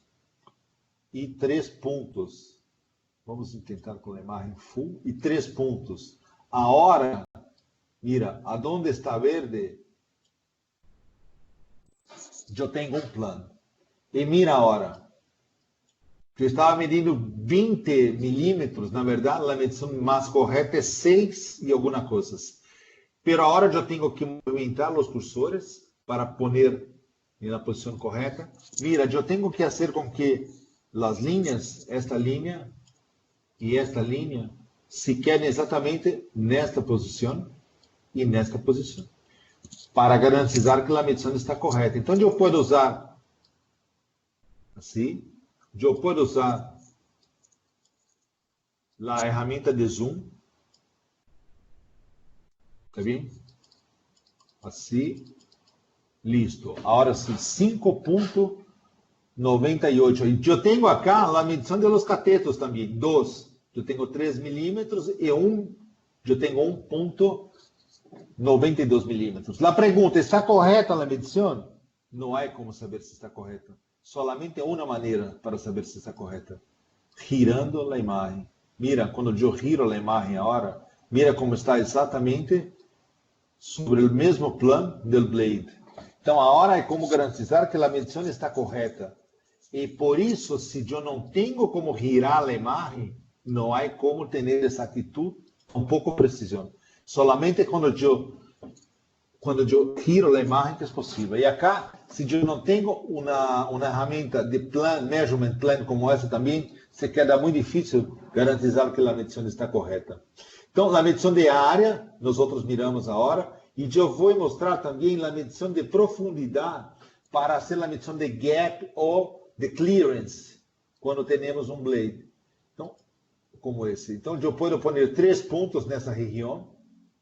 e 3 pontos. Vamos tentar com a imagem full. E 3 pontos. Agora, mira, aonde está verde, eu tenho um plano. E mira agora. Eu estava medindo 20 milímetros. Na verdade, a medição mais correta é 6 e algumas coisas. Pero agora eu tenho que movimentar os cursores para pôr na posição correta. Mira, eu tenho que fazer com que as linhas, esta linha e esta linha, se quedem exatamente nesta posição e nesta posição, para garantizar que a medição está correta. Então, eu posso usar assim, eu posso usar a ferramenta de zoom, tá bem? Assim, Listo. Agora sim, 5,98. E eu tenho acá a medição de los catetos também. Dos. Eu tenho 3 milímetros e eu tenho 1,92 milímetros. A pergunta, está correta a medição? Não há como saber se está correta. Solamente uma maneira para saber se está correta. Girando a imagem. Mira, quando eu giro a imagem agora, mira como está exatamente sobre o mesmo plano do blade. Então, agora é como garantizar que a medição está correta. E por isso, se eu não tenho como girar a imagem, não há como ter essa atitude com pouca precisão. Solamente quando eu giro a imagem que é possível. E acá, se eu não tenho uma ferramenta de plan, measurement plan como essa também, se queda muito difícil garantizar que a medição está correta. Então, a medição de área, nós outros miramos agora, e eu vou mostrar também a medição de profundidade para fazer a medição de gap ou de clearance, quando temos um blade. Então, como esse. Então, eu posso pôr 3 pontos nessa região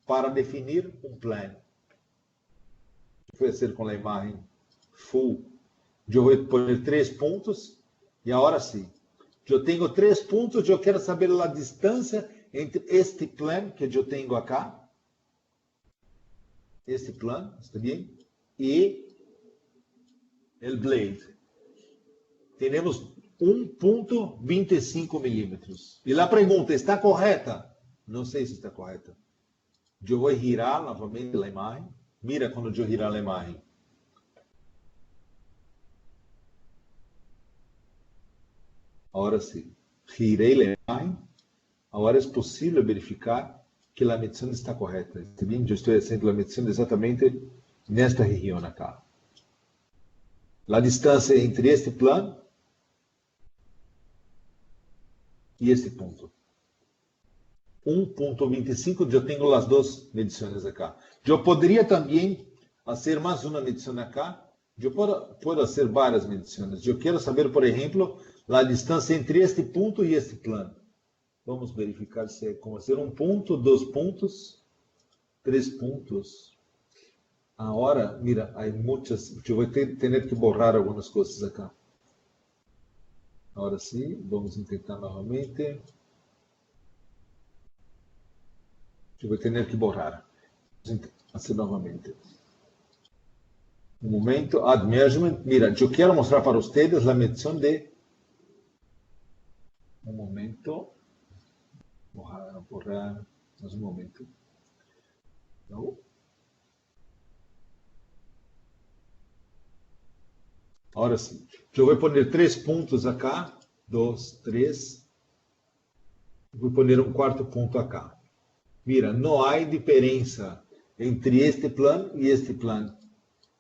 para definir um plano. Vou fazer com a imagem full. Eu vou pôr 3 pontos, e agora sim. Eu tenho 3 pontos, eu quero saber a distância entre este plano que eu tenho acá, este plano, está bem? E o blade. Temos 1,25 milímetros. E a pergunta, está correta? Não sei se está correta. Eu vou girar novamente a imagem. Mira quando eu girar a imagem. Agora sim. Girei a imagem. Agora é possível verificar que a medição está correta. Está bem? Eu estou fazendo a medição exatamente nesta região acá. A distância entre este plano e este ponto. 1,25, eu tenho as duas medições acá. Eu poderia também fazer mais uma medição acá. Eu posso fazer várias medições. Eu quero saber, por exemplo, a distância entre este ponto e este plano. Vamos verificar se é como ser 1 ponto, 2 pontos, 3 pontos. Agora, mira, há muitas. Eu vou ter que borrar algumas coisas acá. Agora sim, vamos tentar novamente. Eu vou ter que borrar. Assim novamente. Um momento. Add measurement. Mira, eu quero mostrar para vocês a medição de. Um momento. Borrar. Mais um momento. Não. Agora sim. Eu vou pôr 3 pontos acá. 2, 3. Vou pôr um quarto ponto acá. Mira, não há diferença entre este plano e este plano.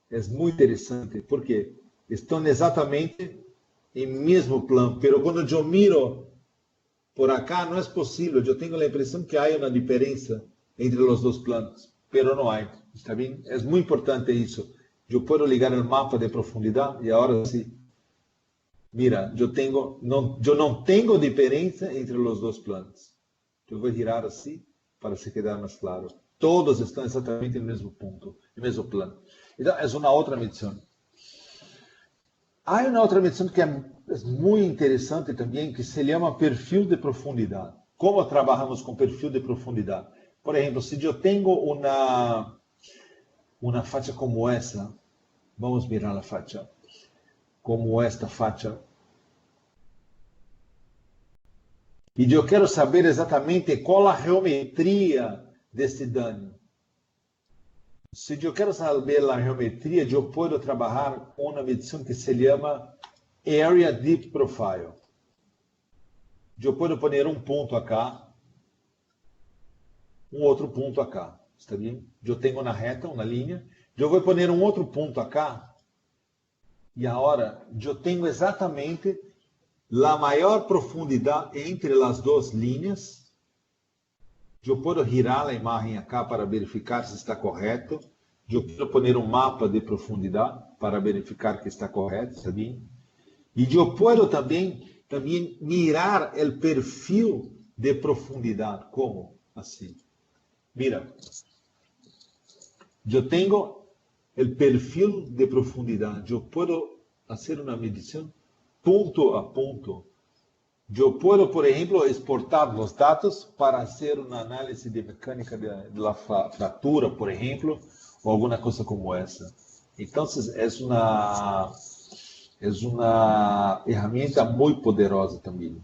É muito interessante, porque estão exatamente em mesmo plano, mas quando eu miro por acá, não é possível. Eu tenho a impressão que há uma diferença entre os dois planos, mas não há. Está bem? É muito importante isso. Eu posso ligar o mapa de profundidade e agora sim. Mira, eu não tenho diferença entre os dois planos. Eu vou girar assim para se quedar mais claro. Todos estão exatamente no mesmo ponto, no mesmo plano. Então, é uma outra medição. Há uma outra medição que é muito interessante também, que se chama perfil de profundidade. Como trabalhamos com perfil de profundidade? Por exemplo, se eu tenho uma faixa como essa, vamos mirar a faixa, como esta faixa, e eu quero saber exatamente qual a geometria desse dano. Se eu quero saber a geometria, eu posso trabalhar com uma medição que se chama Area Deep Profile. Eu posso pôr um ponto acá, um outro ponto acá. Está bem? Eu tenho uma reta, uma linha. Eu vou pôr um outro ponto acá. E agora eu tenho exatamente a maior profundidade entre as duas linhas. Eu posso girar a imagem acá para verificar se está correto. Eu posso pôr um mapa de profundidade para verificar que está correto, está bem? E eu posso também mirar o perfil de profundidade. Como? Assim. Mira. Eu tenho el perfil de profundidad. Yo puedo hacer una medición punto a punto. Yo puedo, por ejemplo, exportar los datos para hacer un análisis de mecánica de la fractura, por ejemplo, o alguna cosa como esa. Entonces, es una herramienta muy poderosa también.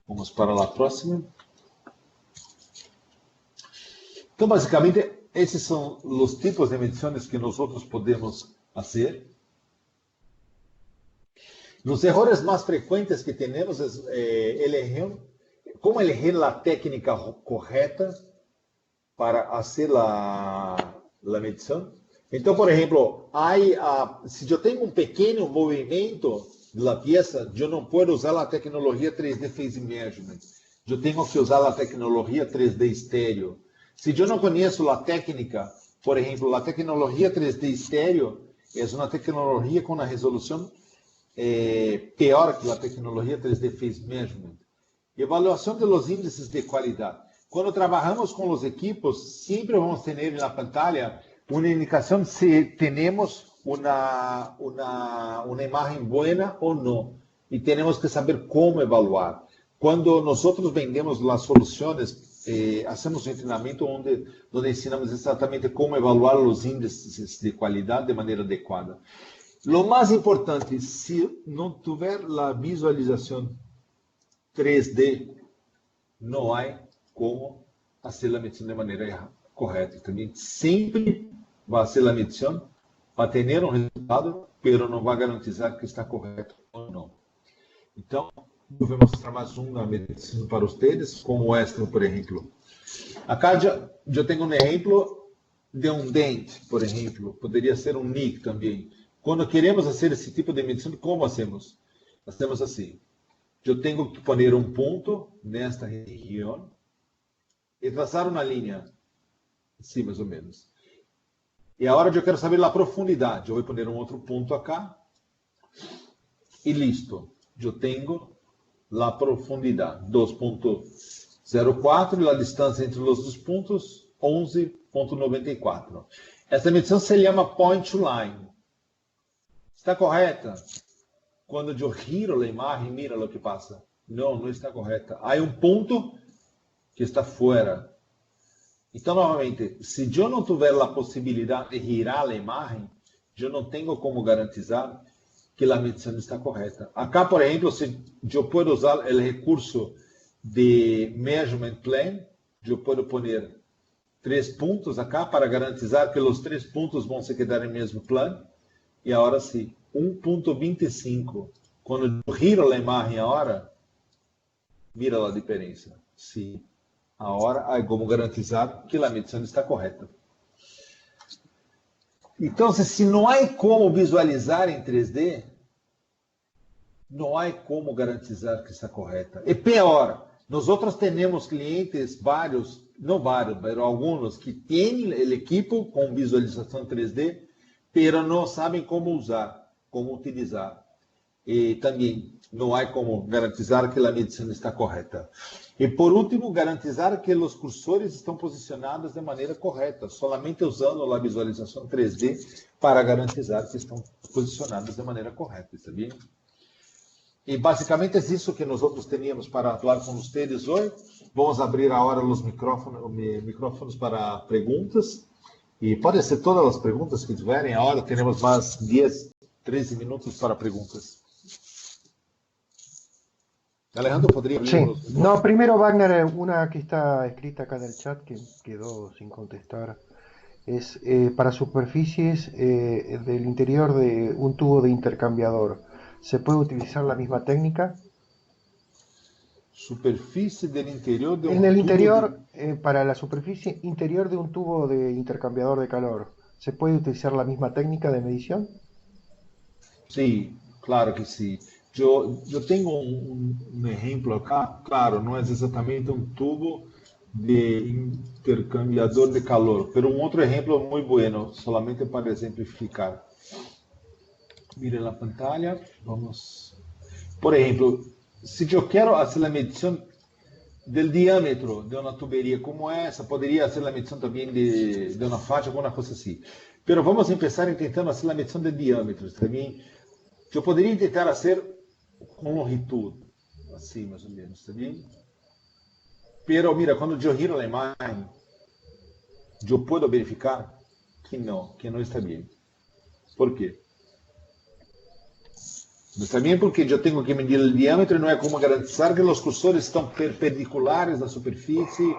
Vamos para la próxima. Então, basicamente, esses são os tipos de medições que nós podemos fazer. Os erros mais frequentes que temos é elegir, como elegir a técnica correta para fazer a medição. Então, por exemplo, se eu tenho um pequeno movimento da peça, eu não posso usar a tecnologia 3D Phase Measurement. Eu tenho que usar a tecnologia 3D estéreo. Se eu não conheço a técnica, por exemplo, a tecnologia 3D estéreo é uma tecnologia com uma resolução pior que a tecnologia 3D Phase Measurement. Evaluação dos índices de qualidade. Quando trabalhamos com os equipos, sempre vamos ter na pantalla uma indicação se temos uma imagem boa ou não. E temos que saber como evaluar. Quando nós vendemos as soluções, hacemos um treinamento onde ensinamos exatamente como evaluar os índices de qualidade de maneira adequada. O mais importante, se não tiver a visualização 3D, não há como fazer a medição de maneira correta. Também sempre vai ser a medição para ter um resultado, mas não vai garantizar que está correto ou não. Então, eu vou mostrar mais uma medição para vocês, como esta, por exemplo. Acá eu tenho um exemplo de um dente, por exemplo. Poderia ser um nick também. Quando queremos fazer esse tipo de medição, como hacemos? Hacemos assim. Eu tenho que pôr um ponto nesta região e traçar uma linha, assim mais ou menos. E agora eu quero saber a profundidade. Eu vou pôr um outro ponto acá. E listo. Eu tenho a profundidade, 2.04, e a distância entre os dois pontos, 11.94. Essa medição se chama point line. Está correta? Quando eu giro a imagem, mira o que passa. Não, não está correta. Há um ponto que está fora. Então, novamente, se eu não tiver a possibilidade de girar a imagem, eu não tenho como garantizar que a medição está correta. Acá, por exemplo, se eu posso usar o recurso de Measurement Plane, eu posso pôr 3 pontos acá para garantizar que os 3 pontos vão se quedar no mesmo plano. E agora sim, 1.25. Quando eu giro a imagem agora, mira a diferença. Sim, agora há como garantizar que a medição está correta. Então, se não há como visualizar em 3D, não há como garantizar que está correta. E pior, nós temos clientes, não vários, mas alguns que têm o equipo com visualização 3D, mas não sabem como usar, como utilizar. E também não há como garantizar que a medição está correta. E por último, garantizar que os cursores estão posicionados de maneira correta, somente usando a visualização 3D para garantizar que estão posicionados de maneira correta, está bem? E basicamente é isso que nós teníamos para falar com vocês hoje. Vamos abrir agora os micrófonos para perguntas. E podem ser todas as perguntas que tiverem. Agora temos mais 10, 13 minutos para perguntas. Alejandro, ¿podría abrir? Sí, no, primero Wagner, una que está escrita acá en el chat que quedó sin contestar, es para superficies del interior de un tubo de intercambiador. ¿Se puede utilizar la misma técnica? Superficie del interior de un En el tubo interior, para la superficie interior de un tubo de intercambiador de calor, ¿se puede utilizar la misma técnica de medición? Sí, claro que sí. Yo tengo un ejemplo acá, claro, no es exactamente un tubo de intercambiador de calor, pero un otro ejemplo muy bueno, solamente para ejemplificar. Mire la pantalla, vamos. Por ejemplo, si yo quiero hacer la medición del diámetro de una tubería como esa, podría hacer la medición también de una faixa, alguna cosa así. Pero vamos a empezar intentando hacer la medición de diámetros. También yo podría intentar hacer con longitud, así más o menos, ¿está bien? Pero mira, cuando yo giro la imagen, yo puedo verificar que no está bien. ¿Por qué? No está bien porque yo tengo que medir el diámetro y no hay como garantizar que los cursores están perpendiculares a la superficie,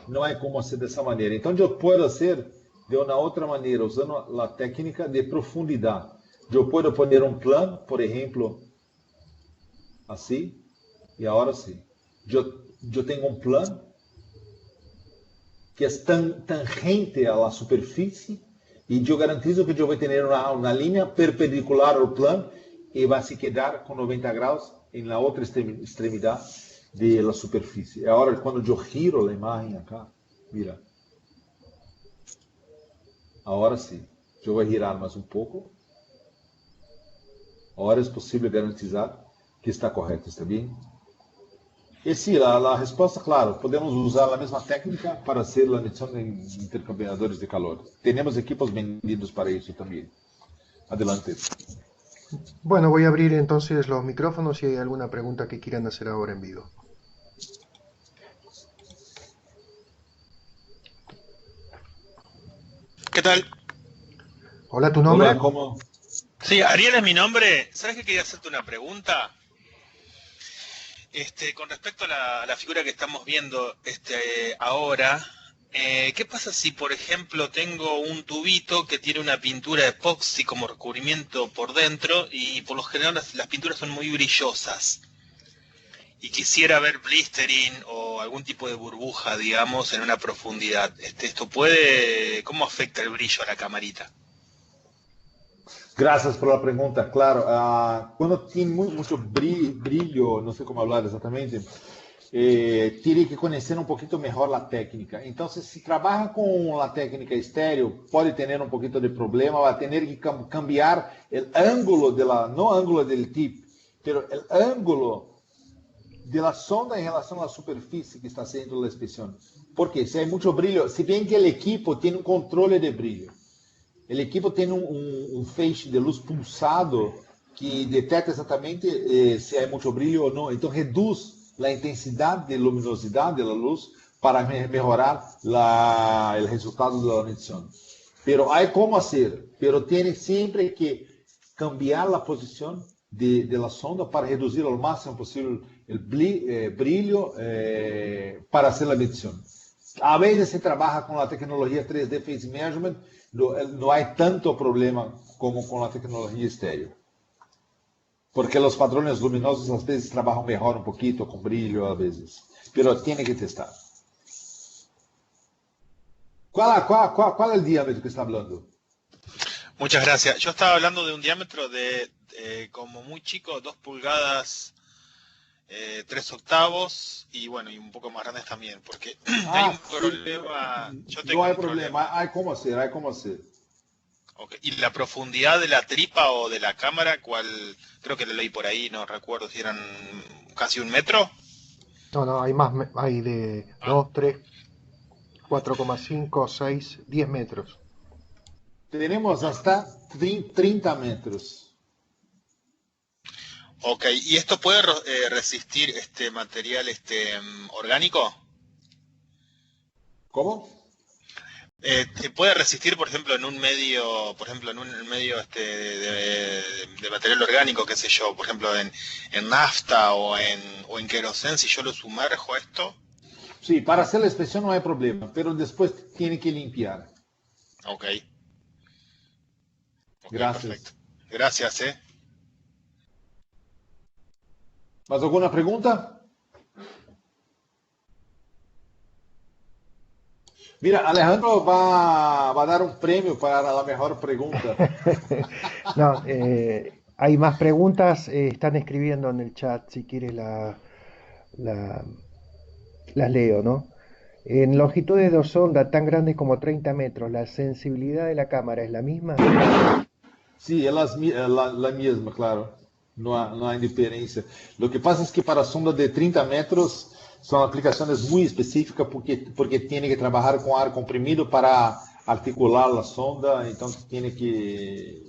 no hay como hacer de esa manera. Entonces yo puedo hacer de una otra manera, usando la técnica de profundidad. Yo puedo poner un plano, por ejemplo, así, y ahora sí. Yo tengo un plano que es tangente a la superficie y yo garantizo que yo voy a tener una línea perpendicular al plano y va a se quedar con 90 grados en la otra extremidad de la superficie. Ahora, cuando yo giro la imagen acá, mira, ahora sí, yo voy a girar más un poco. Ahora es posible garantizar que está correcto, ¿está bien? Y sí, la respuesta, claro, podemos usar la misma técnica para hacer la medición en intercambiadores de calor. Tenemos equipos vendidos para eso también. Adelante. Bueno, voy a abrir entonces los micrófonos si hay alguna pregunta que quieran hacer ahora en vivo. ¿Qué tal? Hola, ¿tu nombre? Hola, ¿cómo? Sí, Ariel es mi nombre. ¿Sabes que quería hacerte una pregunta? Con respecto a la figura que estamos viendo ahora, ¿qué pasa si, por ejemplo, tengo un tubito que tiene una pintura epoxi como recubrimiento por dentro y por lo general las pinturas son muy brillosas? Y quisiera ver blistering o algún tipo de burbuja, digamos, en una profundidad. ¿Cómo afecta el brillo a la camarita? Gracias por la pregunta. Claro, cuando tiene mucho brillo, no sé cómo hablar exactamente, tiene que conocer un poquito mejor la técnica. Entonces, si trabaja con la técnica estéreo, puede tener un poquito de problema, va a tener que cambiar el ángulo no ángulo del tip, pero el ángulo de la sonda en relación a la superficie que está haciendo la inspección. Porque si hay mucho brillo, si bien que el equipo tiene un control de brillo, el equipo tiene un feixe de luz pulsado que detecta exatamente si hay mucho brillo o no. Entonces reduz la intensidad de luminosidad de la luz para mejorar el resultado de la medición. Pero hay cómo hacer, pero tiene siempre que cambiar la posición de la sonda para reducir al máximo posible el brillo para hacer la medición. A veces se trabaja con la tecnología 3D Phase Measurement, no hay tanto problema como con la tecnología estéreo. Porque los patrones luminosos a veces trabajan mejor un poquito, con brillo a veces. Pero tiene que testar. ¿Cuál es el diámetro que está hablando? Muchas gracias. Yo estaba hablando de un diámetro de como muy chico, 2 pulgadas, 3 octavos y bueno, y un poco más grandes también, porque hay un problema. Yo tengo no hay un problema, hay cómo hacer. Okay. ¿Y la profundidad de la tripa o de la cámara, cuál? Creo que lo leí por ahí, no recuerdo si eran casi 1 metro. No, hay más, hay de 2, 3, 4,5, 6, 10 metros. Tenemos hasta 30 metros. Ok, ¿y esto puede resistir este material orgánico? ¿Cómo? ¿Se puede resistir, por ejemplo, en un medio, de material orgánico, qué sé yo, por ejemplo, en nafta o en querosén, si yo lo sumerjo a esto? Sí, para hacer la inspección no hay problema, pero después tiene que limpiar. Ok. Gracias. Perfecto. Gracias, ¿Más alguna pregunta? Mira, Alejandro va a dar un premio para la mejor pregunta. No, hay más preguntas, están escribiendo en el chat, si quieres las leo, ¿no? En longitudes de sonda tan grandes como 30 metros, ¿la sensibilidad de la cámara es la misma? Sí, es la misma, claro. No hay diferencia. Lo que pasa es que para sondas de 30 metros son aplicaciones muy específicas porque tiene que trabajar con aire comprimido para articular la sonda, entonces tiene que,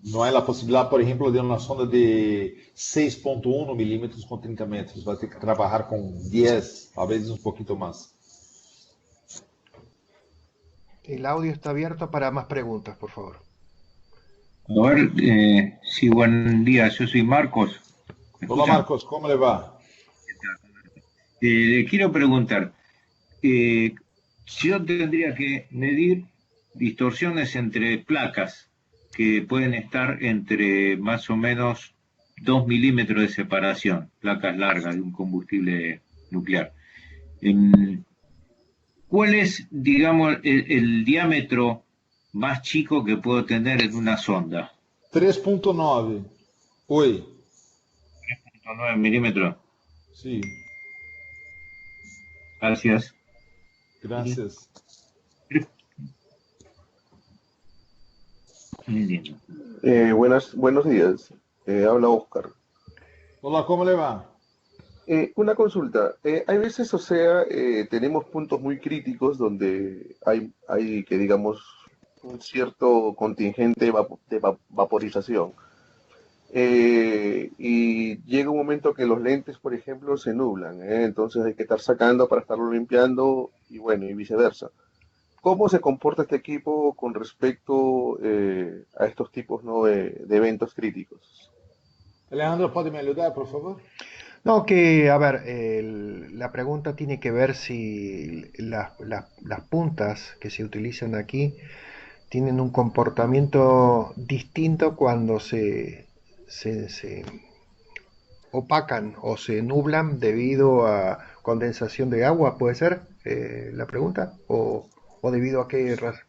no hay la posibilidad, por ejemplo, de una sonda de 6.1 milímetros con 30 metros, va a tener que trabajar con 10, a veces un poquito más. El audio está abierto para más preguntas, por favor. A ver, sí, buen día, yo soy Marcos. ¿Me Hola escuchan? Marcos, ¿cómo le va? Le quiero preguntar, si yo tendría que medir distorsiones entre placas que pueden estar entre más o menos 2 milímetros de separación, placas largas de un combustible nuclear. ¿Cuál es, digamos, el diámetro más chico que puedo tener en una sonda? 3.9. Oi, 9 milímetros. sí, Gracias. gracias. Entiendo. Buenos días. Habla Oscar. Hola, ¿cómo le va? Una consulta. Hay veces, o sea, tenemos puntos muy críticos donde hay que, digamos, un cierto contingente de vaporización. Y llega un momento que los lentes, por ejemplo, se nublan, ¿eh? Entonces hay que estar sacando para estarlo limpiando y bueno, y viceversa. ¿Cómo se comporta este equipo con respecto a estos tipos, ¿no?, de eventos críticos? Alejandro, ¿puede me ayudar, por favor? No, que, a ver, la pregunta tiene que ver si las puntas que se utilizan aquí tienen un comportamiento distinto cuando se opacan o se nublan debido a condensación de agua, ¿puede ser la pregunta? ¿O debido a qué razón?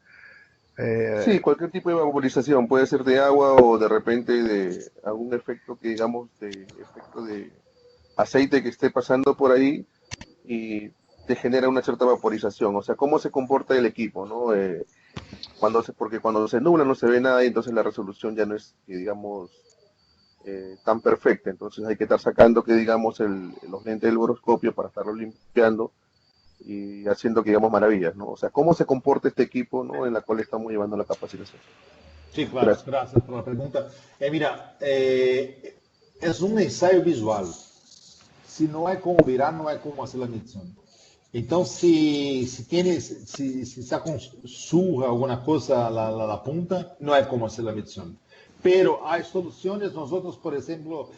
Sí, cualquier tipo de vaporización, puede ser de agua o de repente de algún efecto que digamos de efecto de aceite que esté pasando por ahí y te genera una cierta vaporización. O sea, cómo se comporta el equipo, ¿no? Porque cuando se nubla no se ve nada y entonces la resolución ya no es, digamos, tan perfecta. Entonces hay que estar sacando, que digamos, los lentes del boroscopio para estarlo limpiando y haciendo, que digamos, maravillas, ¿no? O sea, cómo se comporta este equipo, ¿no?, en la cual estamos llevando la capacitación. Sí, claro, Gracias. gracias por la pregunta. Mira, es un ensayo visual. Se não é como virar, não é como fazer a medição. Então, se está com surra, alguma coisa na punta, não é como fazer a medição. Pero há soluções. Nós, por exemplo,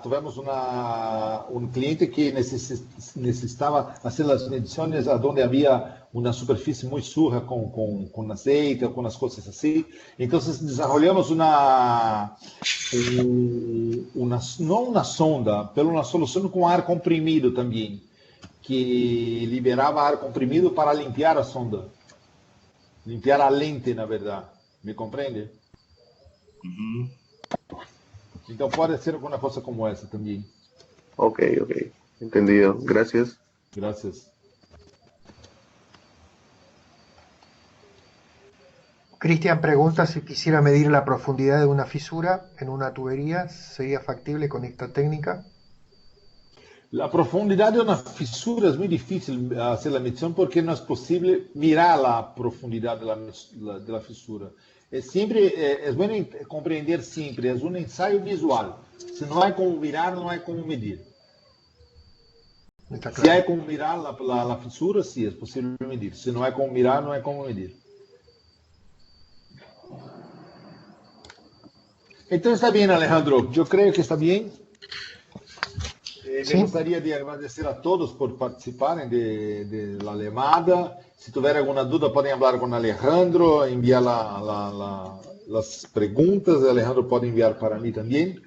tivemos um cliente que necessitava fazer as medições onde havia uma superfície muito surra com azeite ou com as coisas assim. Então, desenvolvemos não uma sonda, mas uma solução com ar comprimido também, que liberava ar comprimido para limpar a sonda, limpar a lente, na verdade. Me compreende? Então pode ser alguma coisa como essa também. Ok, entendido. Gracias. Gracias. Cristian pregunta si quisiera medir la profundidad de una fisura en una tubería, ¿sería factible con esta técnica? La profundidad de una fisura es muy difícil hacer la medición porque no es posible mirar la profundidad de la fisura. Es bueno comprender siempre, es un ensayo visual. Si no hay como mirar, no hay como medir. Está Si claro. hay como mirar la fisura, sí, es posible medir. Si no hay como mirar, no hay como medir. Entonces está bien, Alejandro. Yo creo que está bien. Sí. Me gustaría de agradecer a todos por participarem de la llamada. Si tuviera alguna duda, pueden hablar con Alejandro, enviar las preguntas. Alejandro puede enviar para mí también.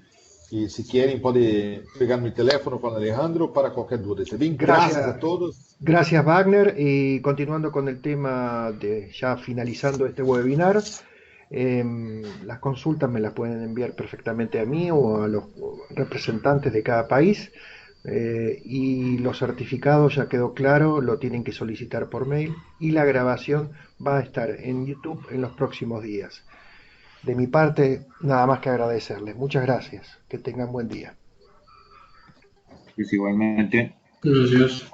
Y si quieren, puede pegar mi teléfono con Alejandro para cualquier duda. ¿Está bien? Gracias a todos. Gracias, Wagner. Y continuando con el tema de ya finalizando este webinar, las consultas me las pueden enviar perfectamente a mí o a los representantes de cada país. Y los certificados, ya quedó claro, lo tienen que solicitar por mail y la grabación va a estar en YouTube en los próximos días. De mi parte, nada más que agradecerles. Muchas gracias. Que tengan buen día. Pues igualmente. Gracias.